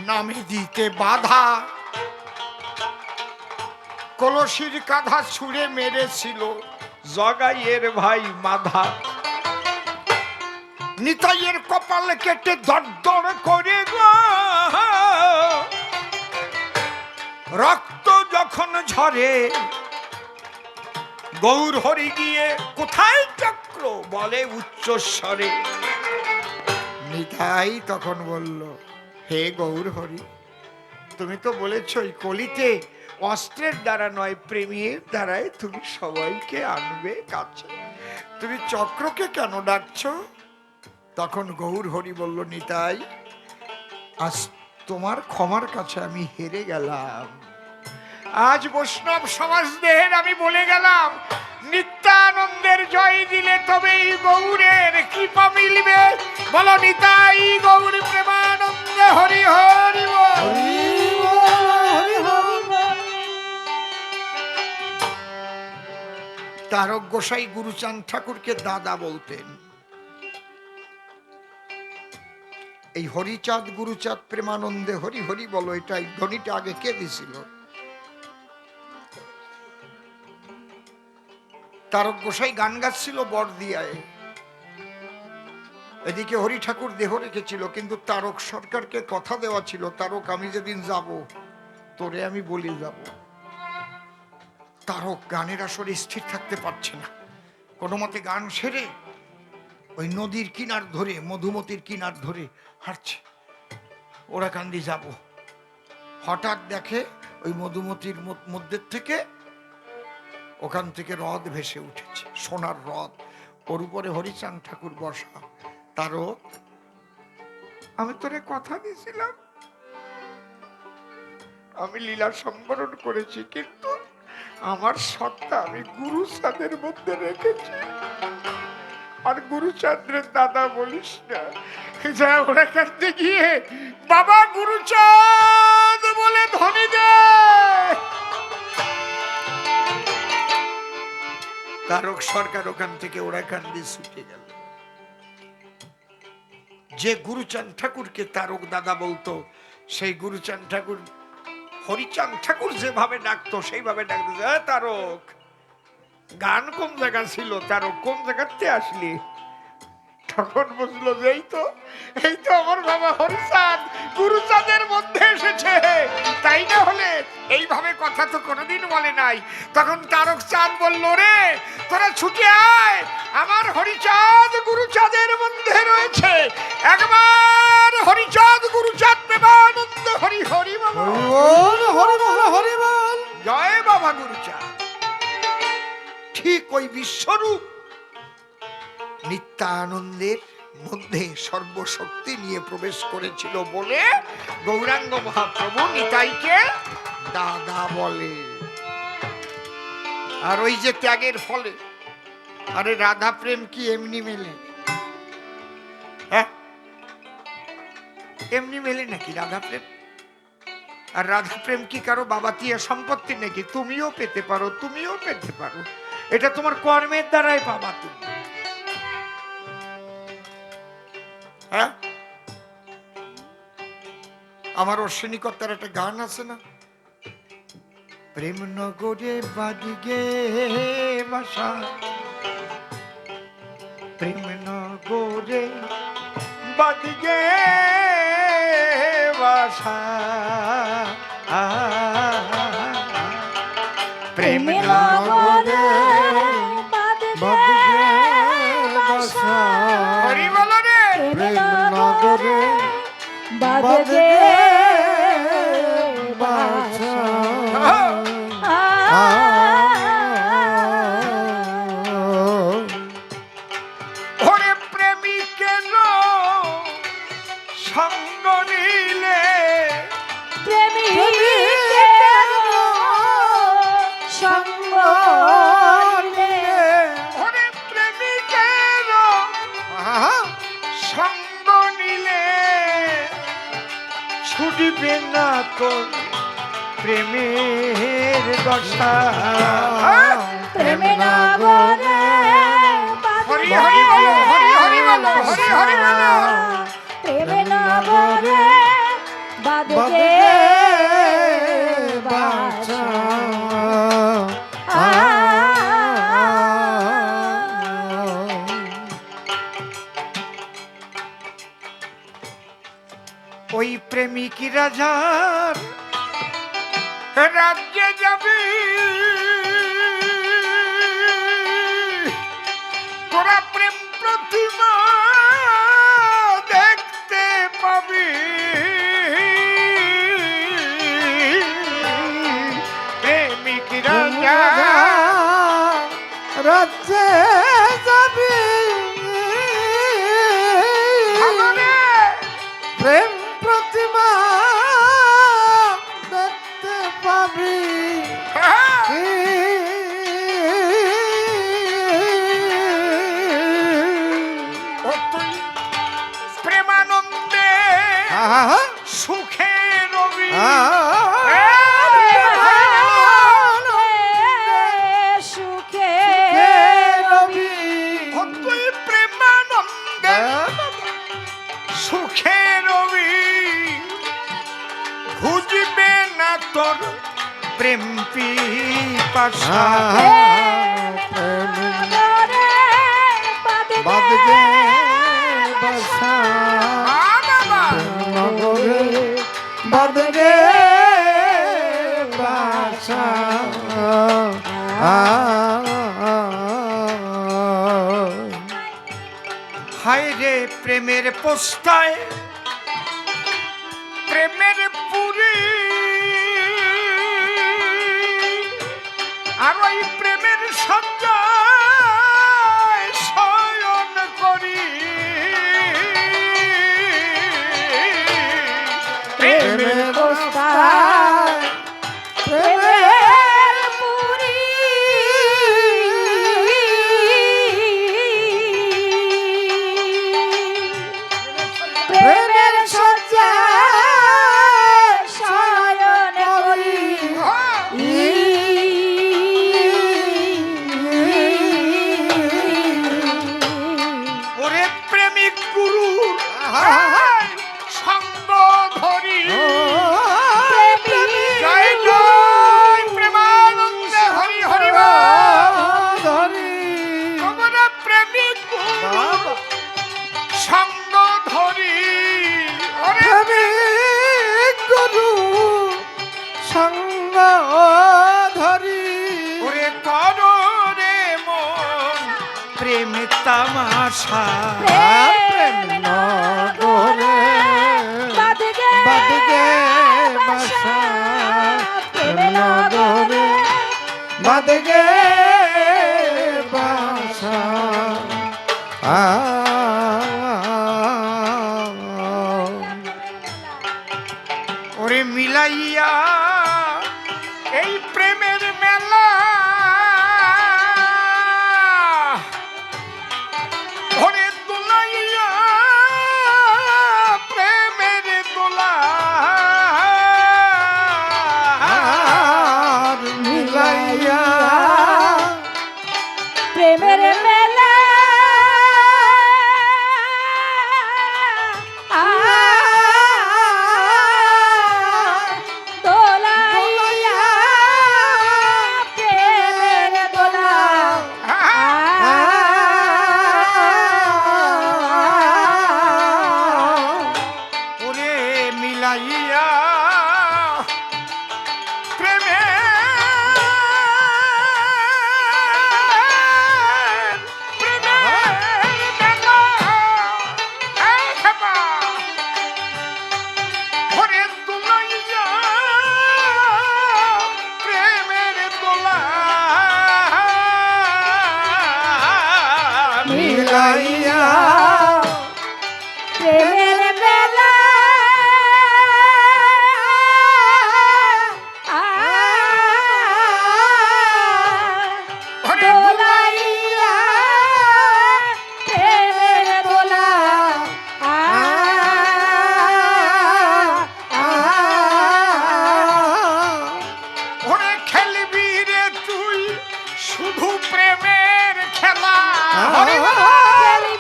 নামে দিতে বাধা, কলসির কাঁধা ছুঁড়ে মেরেছিল জগাইয়ের ভাই মাধা। নিতাইয়ের কপাল কেটে দরদর করে গো, রক্ত যখন ঝরে, গৌরহরি গিয়ে কোথায় চক্র হলো বলে উচ্চস্বরে। নিতাই তখন বলল, হে গৌর হরি, তুমি তো বলেছ এই কলিতে অস্ত্রের দ্বারা নয় প্রেমের দ্বারাই তুমি সবাইকে আনবে কাছে, তুমি চক্রকে কেন ডাকছো? তখন গৌর হরি বলল, নিতাই, আজ তোমার ক্ষমার কাছে আমি হেরে গেলাম। আজ বৈষ্ণব সমাজদের আমি বলে গেলাম, নিত্যানন্দের জয় দিলে তবেই গৌরের কৃপা মিলবে। বলো নিতাই গৌর প্রেমানন্দে হরি হরি বল। তারক গোসাই গুরুচাঁদ ঠাকুরকে দাদা বলতেন। এই হরিচাঁদ গুরুচাঁদ প্রেমানন্দে হরি হরি বলো, এটা এই ধ্বনিটা আগে কে দিছিল? তারক গোসাই গান গাচ্ছিল বড়দিয়ায়, এদিকে হরি ঠাকুর দেহ রেখেছিল, কিন্তু তারক সরকারকে কথা দেওয়া ছিল, তারক আমি যেদিন যাব তোরে আমি বলে যাব। তারক গানের আসরে স্থির থাকতে পারছে না, কোনো মতে গান সেরে ওই নদীর কিনার ধরে, মধুমতির কিনার ধরে হাঁটছে, ওরা কান্দি যাব। হঠাৎ দেখে ওই মধুমতির মধ্যে থেকে, ওখান থেকে হ্রদ ভেসে উঠেছে, সোনার হ্রদ, ওর উপরে হরিচাঁদ ঠাকুর বসা। তারক, আমি তোরে কথা দিয়েছিলাম, আমি লীলা সম্বরণ করেছি, কিন্তু আমার সত্তা আমি গুরুচাঁদের মধ্যে রেখেছি। আর গুরুচাঁদের দাদা বলিস না, যা ওরা কাছে গিয়ে বাবা গুরুচাঁদ বলে ধ্বনি দে। তারক সরকার ওখান থেকে ওরা কান্দি ছুটে গেল। যে গুরুচাঁদ ঠাকুরকে তারক দাদা বলতো, সেই গুরুচাঁদ ঠাকুর হরিচাঁদ ঠাকুর যেভাবে ডাকতো সেইভাবে ডাকতো, তারক গান কোন জায়গা ছিল, তারক কোন জায়গাতে আসলি? তখন বুঝলো যে এই তো আমার বাবা হরিচাঁদ গুরুচাঁদের মধ্যে এসেছে, তাই না হলে এইভাবে কথা তো কোনোদিন বলে নাই। তখন তারক চাঁদ বলল, রে তোরা ছুটে আয়, আমার হরিচাঁদ গুরুচাঁদের মধ্যে রয়েছে, একবার হরিচাঁদ গুরুচাঁদ প্রেমানন্দ হরি হরি বল, হরি বল, হরি বল, জয় বাবা গুরুচাঁদ। ঠিক ওই বিশ্বরূপ নিত্যানন্দের মধ্যে সর্বশক্তি নিয়ে প্রবেশ করেছিল বলে গৌরাঙ্গ মহাপ্রভু নিতাইকে দাদা বলে। আর ওই যে ত্যাগের ফলে, আরে রাধা প্রেম কি এমনি মেলে? হ্যাঁ, এমনি মেলে নাকি রাধা প্রেম? আর রাধা প্রেম কি কারো বাবাতিয়া সম্পত্তি নাকি? তুমিও পেতে পারো, তুমিও পেতে পারো, এটা তোমার কর্মের দ্বারাই পাবা তুমি। হ্যাঁ, আমার অশ্বিনী কর্তার একটা গান আছে না, প্রেম নগরে বাদিগে বাসা, প্রেম নগরে বাদিগে বাসা, প্রেম নগরে বাসা, হরি বলো রে, প্রেম নগরে বাদগে বাসা। ওরে প্রেমিকের সঙ্গ নিলে, প্রেমিকের সঙ্গ নিলে, ওরে প্রেমিকের সঙ্গ নিলে ছুটবে না তোর প্রেমের দশা। প্রেমে নগরে হরি হরি বলো, হরি হরি বলো, হরি হরি বলো। প্রেমে নগরে বাদগে বাসা। ওই প্রেমিক রাজার রাজ্যে যাবে, তোরা প্রেম প্রতিমা দেখতে পাবি, প্রেমিক রাজা রাজ্যে যাবি, প্রেম প্রতিমা দেখতে পাবি। প্রেমানন্দে সুখে রবি, সুখে রবি তুই প্রেমানন্দে সুখে রবি, খুঁজবে না তোর প্রেম পিপাসা। বাদগে বাসা নগরে, বাদগে বাসা হায় রে প্রেমের পোস্তায় প্রেমের পুরী, আর ওই প্রেমের সজ্জায় শয়ন করি, প্রেমের প্রেমের পুরী, প্রেমের শয্যায় শয়ন করি, ওরে প্রেমিক গুরু সঙ্গ ধরি, জয় জয় প্রেমানন্দে হরি হরি ধরি তোমরা প্রেমিক গুরু সঙ্গ ধরি, ওরে প্রেমিক গুরু সঙ্গ ধরি ওরে করো রে মন প্রেম তামাশা, প্রেম নগরে বাদগে বাদগে বাসা, প্রেম নগরে বাদগে বাসা ওরে মিলাইয়া এই প্রেমের মেলা, ওরে দোলাইয়া প্রেমের দোলা, আর মিলাইয়া প্রেমের মেলা দোলাইয়া প্রেমের দোলা, ওরে মিলাইয়া প্রেমে ওরে দোলাইয়া প্রেমের দোলা, মিলাইয়া প্রেমের মেলা ওরে দোলাইয়া প্রেমের দোলা, ওরে খেলবি রে তুই শুধু প্রেমের খেলা, আহা, খেলি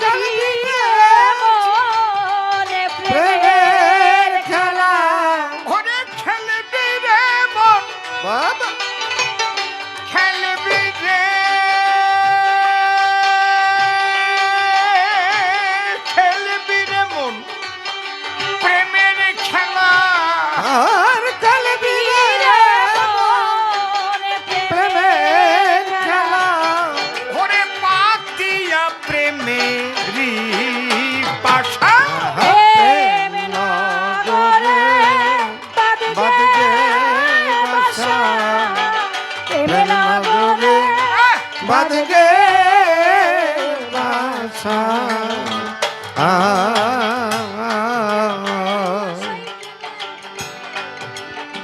বাদগে বাসা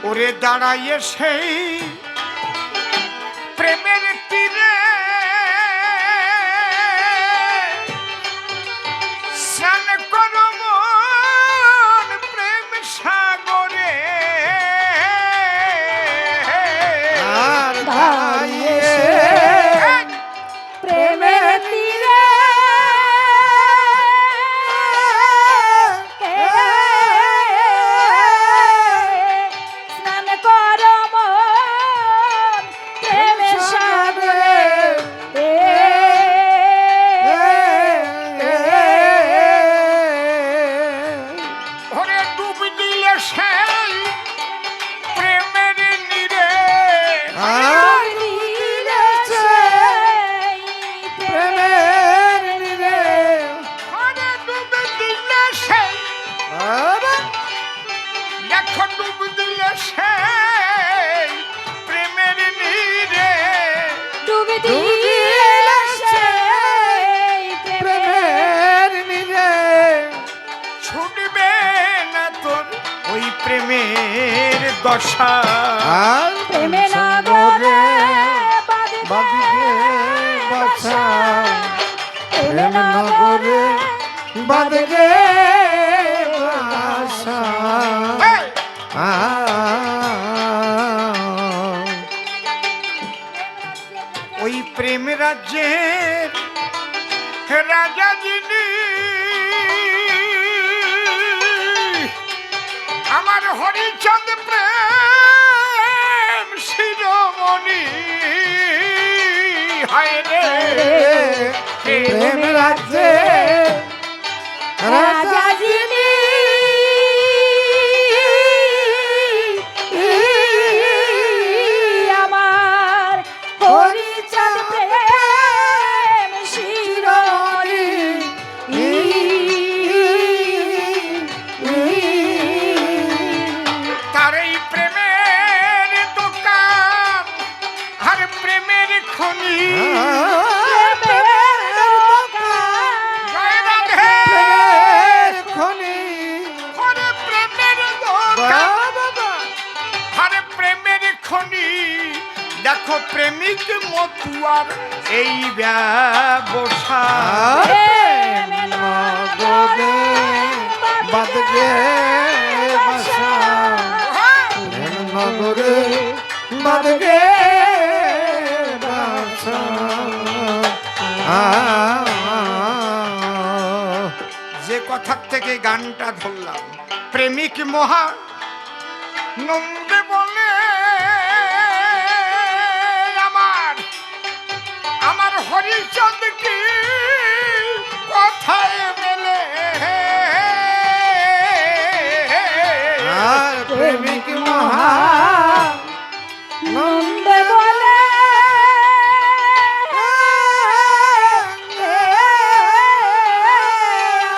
ওরে দাঁড়াইয়ে সেই প্রেমের তীরে স্নান করো মন প্রেম সাগরে আর দাঁড়িয়ে প্রেমের তীরে স্নান করো মন প্রেমের সাগরে ওরে ডুব দিলে সেই প্রেমের নীরে প্রেমের নিরে ওরে ডুব দিলে সেই দেখো ডুব দিলে সেই প্রেমের নীরে ডুবে দিলে সেই প্রেমের নিরে ছুটবে না তোর ওই প্রেমের দশা আর প্রেমে নগরে বাদিকে বাসা প্রেম নগরে বাদগে বাসা এই! ওই প্রেম রাজ্যের রাজা যিনি আমার হরিচন্দ প্রেম শিরোমণি হায় রে প্রেম রাজ্যে রাজা যিনি আমার হরিচাঁদ প্রেম শিরোমণি তার এই প্রেমের দোকান আর প্রেমের খনি জয় রাধে খনি হরে প্রেমের দোকান হরে প্রেমের খনি দেখো প্রেমিক মতুয়ার এই ব্যবসা নগরে বাদগে বাসা প্রেম নগরে বাদগে বাসা যে কথার থেকে গানটা ধরলাম প্রেমিক মহা নন্দে বলে আমার আমার হরিচন্দ কি কথায় মেলে আর প্রেমিক মহা নন্দে বলে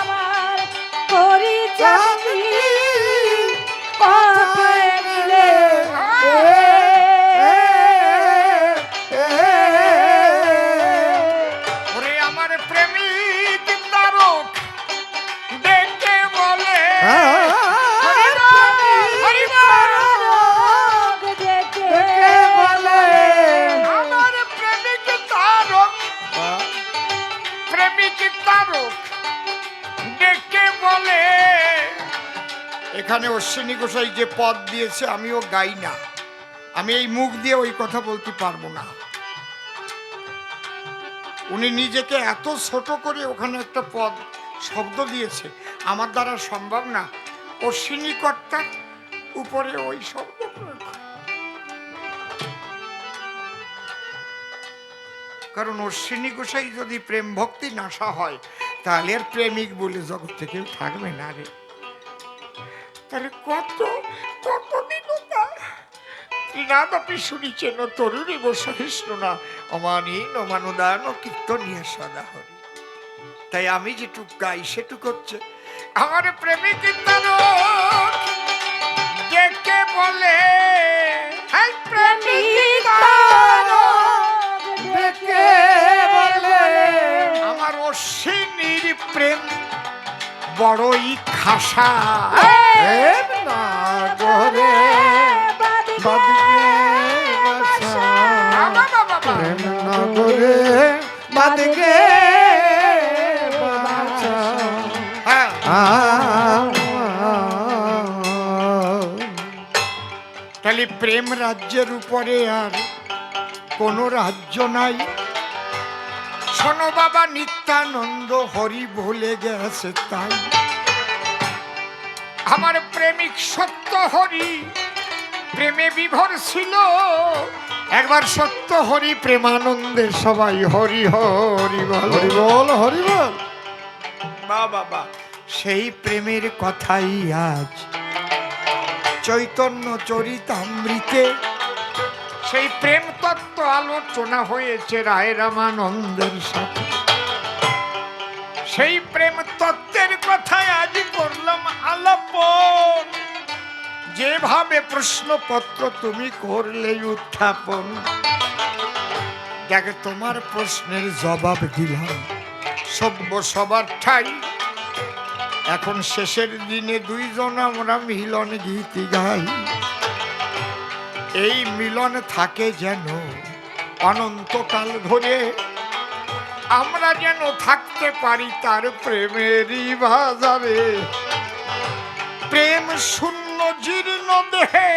আমার হরিচাঁদ কথায় মিলে ওরে আমার প্রেমিক তারক দেখে বলে আমার প্রেমিক তারক প্রেমিক তারক ডেকে বলে এখানে অশ্বিনী গোসাই যে পদ দিয়েছে আমিও গাই না, আমি এই মুখ দিয়ে ওই কথা বলতে পারবো না। উনি নিজেকে এত ছোট করে ওখানে একটা পদ শব্দ দিয়েছে, আমার দ্বারা সম্ভব না অশ্বিনী কর্তার উপরে ওই শব্দ প্রয়োগ করা। কারণ অশ্বিনী গোসাই যদি প্রেম ভক্তি নাশা হয় তাহলে আর প্রেমিক বলে জগতে কেউ থাকবে না রে। তাহলে কত কতদিন ত্রিনাদপি শুনিছেন তরুণী সহিষ্ণু না অমানীন অমানুদান কীর্তনীয় সদা হরি। তাই আমি যেটুক গাই সেটুক হচ্ছে আমার প্রেমিক তারক ডেকে বলে হাই প্রেমিক তারক ডেকে বড়ই খাসা। প্রেম নগরে বাঁধবে বাসা, প্রেম নগরে বাঁধবে বাসা। হ্যাঁ, তাহলে প্রেম রাজ্যের উপরে আর কোন রাজ্য নাই। শোনো বাবা, নিত্যানন্দ হরি ভুলে গেছে তাই। আমার প্রেমিক সত্য হরি প্রেমে বিভোর ছিল। একবার সত্য হরি প্রেমানন্দে সবাই হরি হরি বল। হরি বল, হরি বল। বাবা, সেই প্রেমের কথাই আজ চৈতন্য চরিতামৃতে সেই প্রেম তত্ত্ব আলোচনা হয়েছে রায় রামানন্দের সাথে। সেই প্রেম তত্ত্বের কথায় আজ করলাম আলাপন। যেভাবে প্রশ্নপত্র তুমি করলে উত্থাপন, যাকে তোমার প্রশ্নের জবাব দিলাম সভ্য সবার ঠাই। এখন শেষের দিনে দুইজন আমরা মিলন গীতি গাই। এই মিলন থাকে যেন অনন্তকাল ধরে, আমরা যেন থাকতে পারি তার প্রেমেরই বাজারে। প্রেম শূন্য জীর্ণ দেহে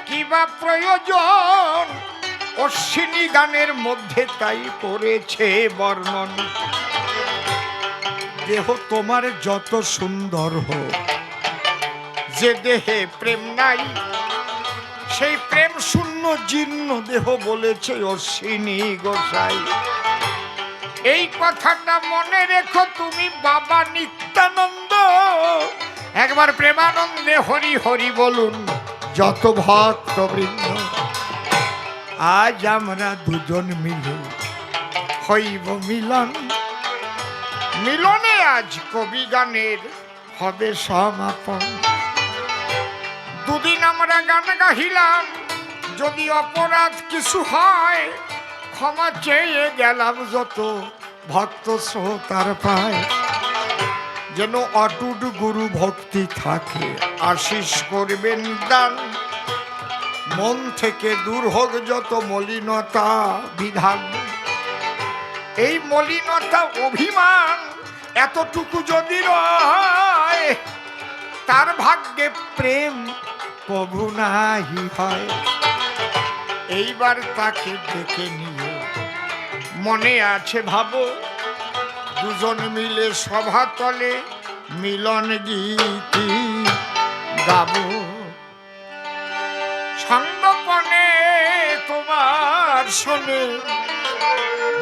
কিবা প্রয়োজন, অশ্বিনী গানের মধ্যে তাই করেছে বর্ণন। দেহ তোমার যত সুন্দর হোক, যে দেহে প্রেম নাই সেই প্রেম শূন্য জীর্ণ দেহ বলেছে অশ্বিনী গোসাই। এই কথাটা মনে রেখো তুমি বাবা নিত্যানন্দ। একবার প্রেমানন্দে হরি হরি বলুন যত ভক্তবৃন্দ। আজ আমরা দুজন মিলে হইব মিলন। মিলনে আজ কবি গানের হবে সমাপন। দুদিন আমরা গান গাহিলাম, যদি অপরাধ কিছু হয় ক্ষমা চেয়ে গেলাম যত ভক্ত শ্রোতার পায়। যেন অটুট গুরু ভক্তি থাকে, আশিস করবেন দান। মন থেকে দূর হোক যত মলিনতা বিধান। এই মলিনতা অভিমান এতটুকু যদি রয়, তার ভাগ্যে প্রেম কভু নাহি হয়। এইবার তাকে ডেকে নিয়ে মনে আছে ভাবো, দুজন মিলে সভাতলে মিলন গীতি গাবো। সঙ্গপনে তোমার শোনে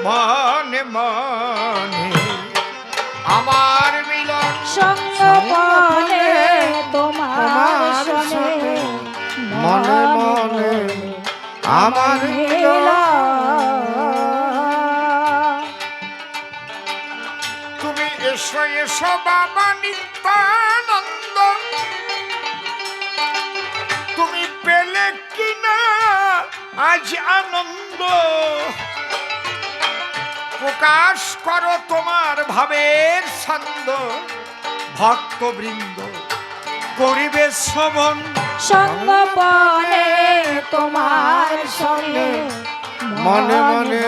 মনে মনে আমার মিলন। সঙ্গপনে তোমার শোনে মনে মনে আমার মিলন। তুমি এসো এসো বাবা নিত্যানন্দ, তুমি পেলে কিনা আজ আনন্দ। প্রকাশ করো তোমার ভাবের ছন্দ, ভক্তবৃন্দ করিবে শ্রবণ। সঙ্গপনে তোমার শোনে মনে মনে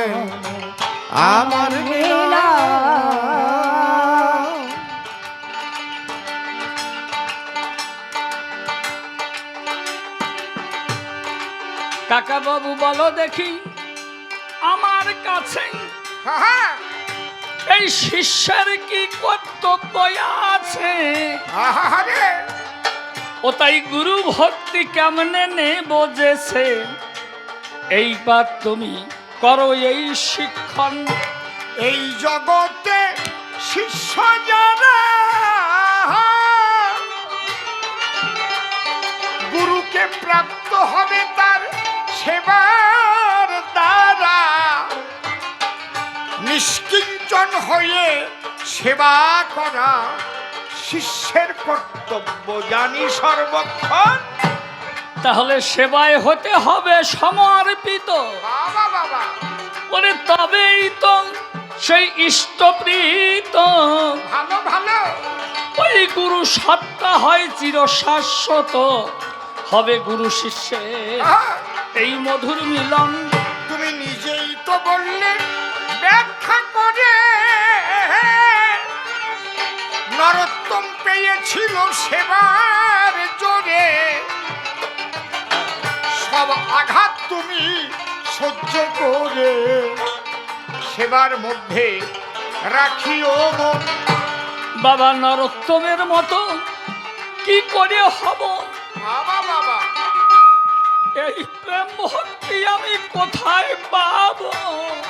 আমার মিলন। কাকা বাবু বলো দেখি, আমার কাছে এই শিষ্যের কি কর্তব্য আছে? ও তাই গুরু ভক্তি কেমনে নেব যেছে, এইবার তুমি করো এই শিক্ষণ। এই জগতে শিষ্য যারা গুরুকে প্রাপ্ত হবে তার সেবার দ্বারা। নিষ্কিঞ্চন হয়ে সেবা করা শিষ্যের কর্তব্য জানি সর্বক্ষণ। তাহলে সেবায় হতে হবে সমর্পিত। বাবা বাবা, ওরে তবেই তো সেই ইষ্টপ্রীত। ভালো ভালো। ওই গুরু সত্তা হয় চিরশাশ্বত, হবে গুরু শিষ্যে এই মধুর মিলন। তুমি নিজেই তো বললে ব্যাখ্যা করে, নরোত্তম পেয়েছিল সেবার জোরে, সব আঘাত তুমি সহ্য করে সেবার মধ্যে রাখিও মন। বাবা নরোত্তমের মতো কি করে হব? বাবা বাবা, এই প্রেম ভক্তি আমি কোথায় পাবো?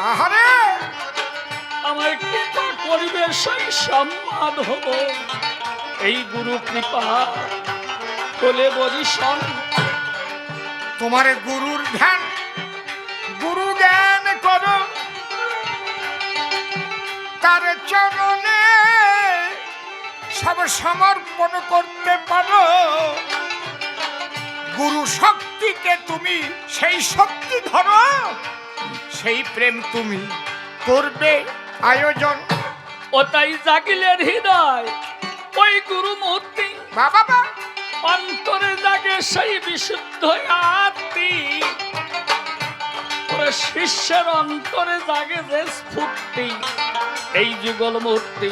আহারে, আমার কৃপা করিবে সেই সম্মান হব, এই গুরু কৃপা বলে বরিশন। তোমার গুরুর ধ্যান, গুরু জ্ঞান করো, তার চরণে সব সমর্পণ করতে পারো। গুরু শক্তিকে তুমি সেই শক্তি ধরো, সেই প্রেম তুমি করবে আয়োজন। ও তাই জাগিলের হৃদয় ওই গুরু মূর্তি, বাবা বা, অন্তরে জাগে সেই বিশুদ্ধ আত্মি। ওরে শিষ্যের অন্তরে জাগে যে স্ফূর্তি, এই যুগল মূর্তি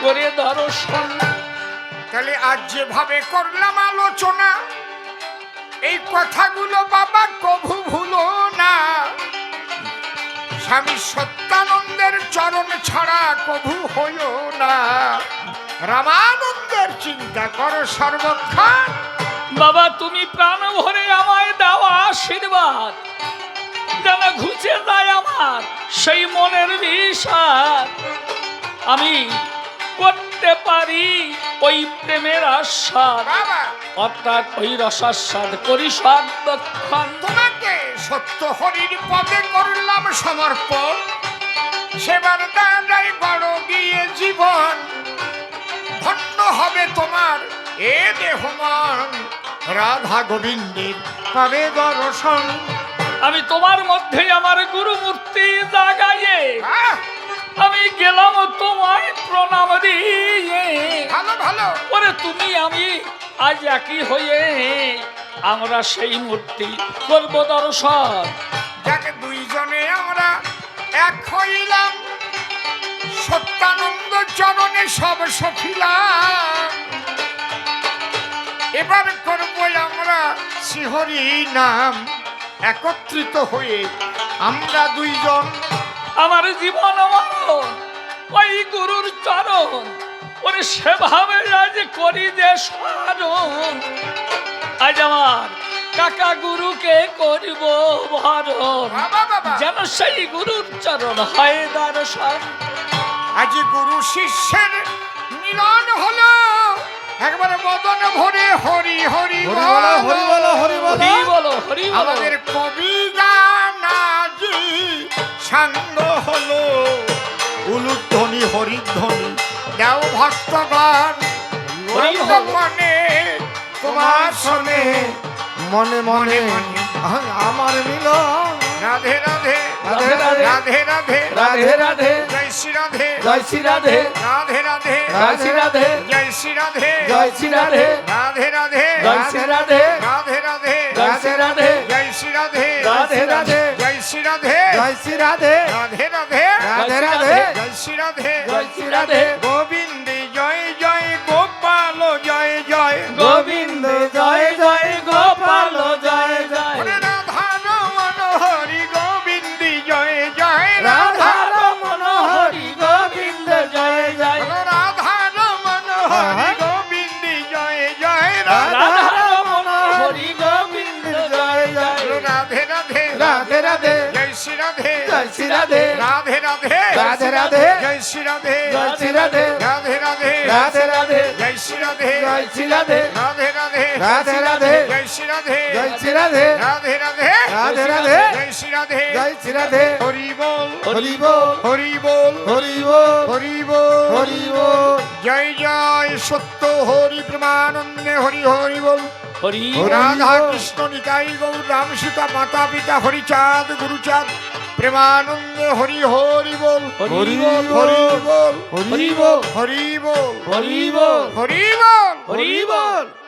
করে দর্শন। তাহলে আজ যেভাবে করলাম আলোচনা, এই কথাগুলো বাবা কভু ভুলো না। স্বামী সত্যানন্দের চরণ ছাড়া কভু হইও না। রামানন্দের চিন্তা করো সর্বক্ষণ। বাবা তুমি প্রাণ ভরে আমায় দেওয়া আশীর্বাদ, যেন ঘুচে যায় আমার সেই মনের বিষাদ। আমি করতে পারি ওই প্রেমের আস্বাদ, বাবা, অর্থাৎ ওই রসাস্বাদ করি সর্বক্ষণ। তোমাকে সত্য হরির পদে করলাম সমর্পণ, সেবার দাঁড়াই বড় গিয়ে জীবন। ধন্য হবে তোমার এ দেহ মন, রাধা গোবিন্দের পাবে দর্শন। আমি তোমার মধ্যে আমার গুরু মূর্তি জাগাইয়ে আহ, আমি গেলাম তোমায় প্রণাম দিয়ে। ভালো ভালো, ওরে তুমি আমি আজ একই হয়ে আমরা সেই মূর্তি করব দর্শন। যাকে দুইজনে আমরা এক হইলাম, সত্যানন্দ চরণে সব সফিলাম। এবার করবো আমরা শ্রীহরি নাম, একত্রিত হয়ে আমরা দুইজন। আমার জীবন মরণ ওই গুরুর চরণ, ওরে সেভাবে আজ করি যে স্মরণ। আজ আমার কাকা গুরুকে করিব ভরণ, বাবা বাবা, যেন সেই গুরুর চরণ হয় দর্শন। আজ গুরু শিষ্যের মিলন হলো, একবারে বদন ভরে হরি হরি হরি বলো, হরি বলো, হরি বলো। হরি বলো হরি বলো। আমাদের কবি গানাজি সাঙ্গ হলো, উলুধ্বনি হরিধ্বনি দেও ভক্তগণ। হরি বলো। মনে তোমার শোনে, মনে মনে আমার মিলন। রাধে রাধে রাধে রাধে, রাধে রাধে রাধে রাধে, জয় শ্রী রাধে জয় শ্রী রাধে, রাধে রাধে রাধে রাধে, জয় শ্রী রাধে জয় শ্রী রাধে, রাধে রাধে জয় শ্রী রাধে, রাধে রাধে রাধে রাধে, জয় শ্রী রাধে রাধে রাধে, জয় শ্রী রাধে জয় শ্রী রাধে, রাধে রাধে রাধে রাধে, জয় শ্রী রাধে জয় শ্রী রাধে, গোবিন্দ জয় জয় গোপাল জয় জয় গোবিন্দ জয় জয়, গোপাল জয় জয়, হরে রাধা রমন হরি গোবিন্দ জয় জয় রাধা রমন হরি গোবিন্দ জয় জয়, হরে রাধা রমন হরি গোবিন্দ জয় জয় রাধা রমন হরি গোবিন্দ জয় জয়, রাধে রাধে রাধে রাধে, জয় শ্রী রাধে জয় শ্রী রাধে, রাধে রাধে রাধে রাধে, জয় শ্রী রাধে জয় শ্রী রাধে, রাধে রাধে রাধে রাধে, জয় শ্রী রাধে জয় শ্রী রাধে, রাধে রাধে রাধে রাধে, জয় শ্রী রাধে জয় শ্রী রাধে, রাধে রাধে রাধে রাধে, জয় শ্রী রাধে জয় শ্রী রাধে, হরি বল হরি বল, হরি বল হরি বল, হরি বল হরি বল, জয় জয় সত্য হরি প্রেমানন্দে হরি হরি বল। হরি হরি রাধা বল। কৃষ্ণ নিতাই গৌর রাম সীতা মাতা পিতা হরিচাঁদ গুরুচাঁদ প্রেমানন্দে হরি হরি বল, হরি বল, হরি বল, হরি বল, হরি বল, হরি বল, হরি বল। হরি বল।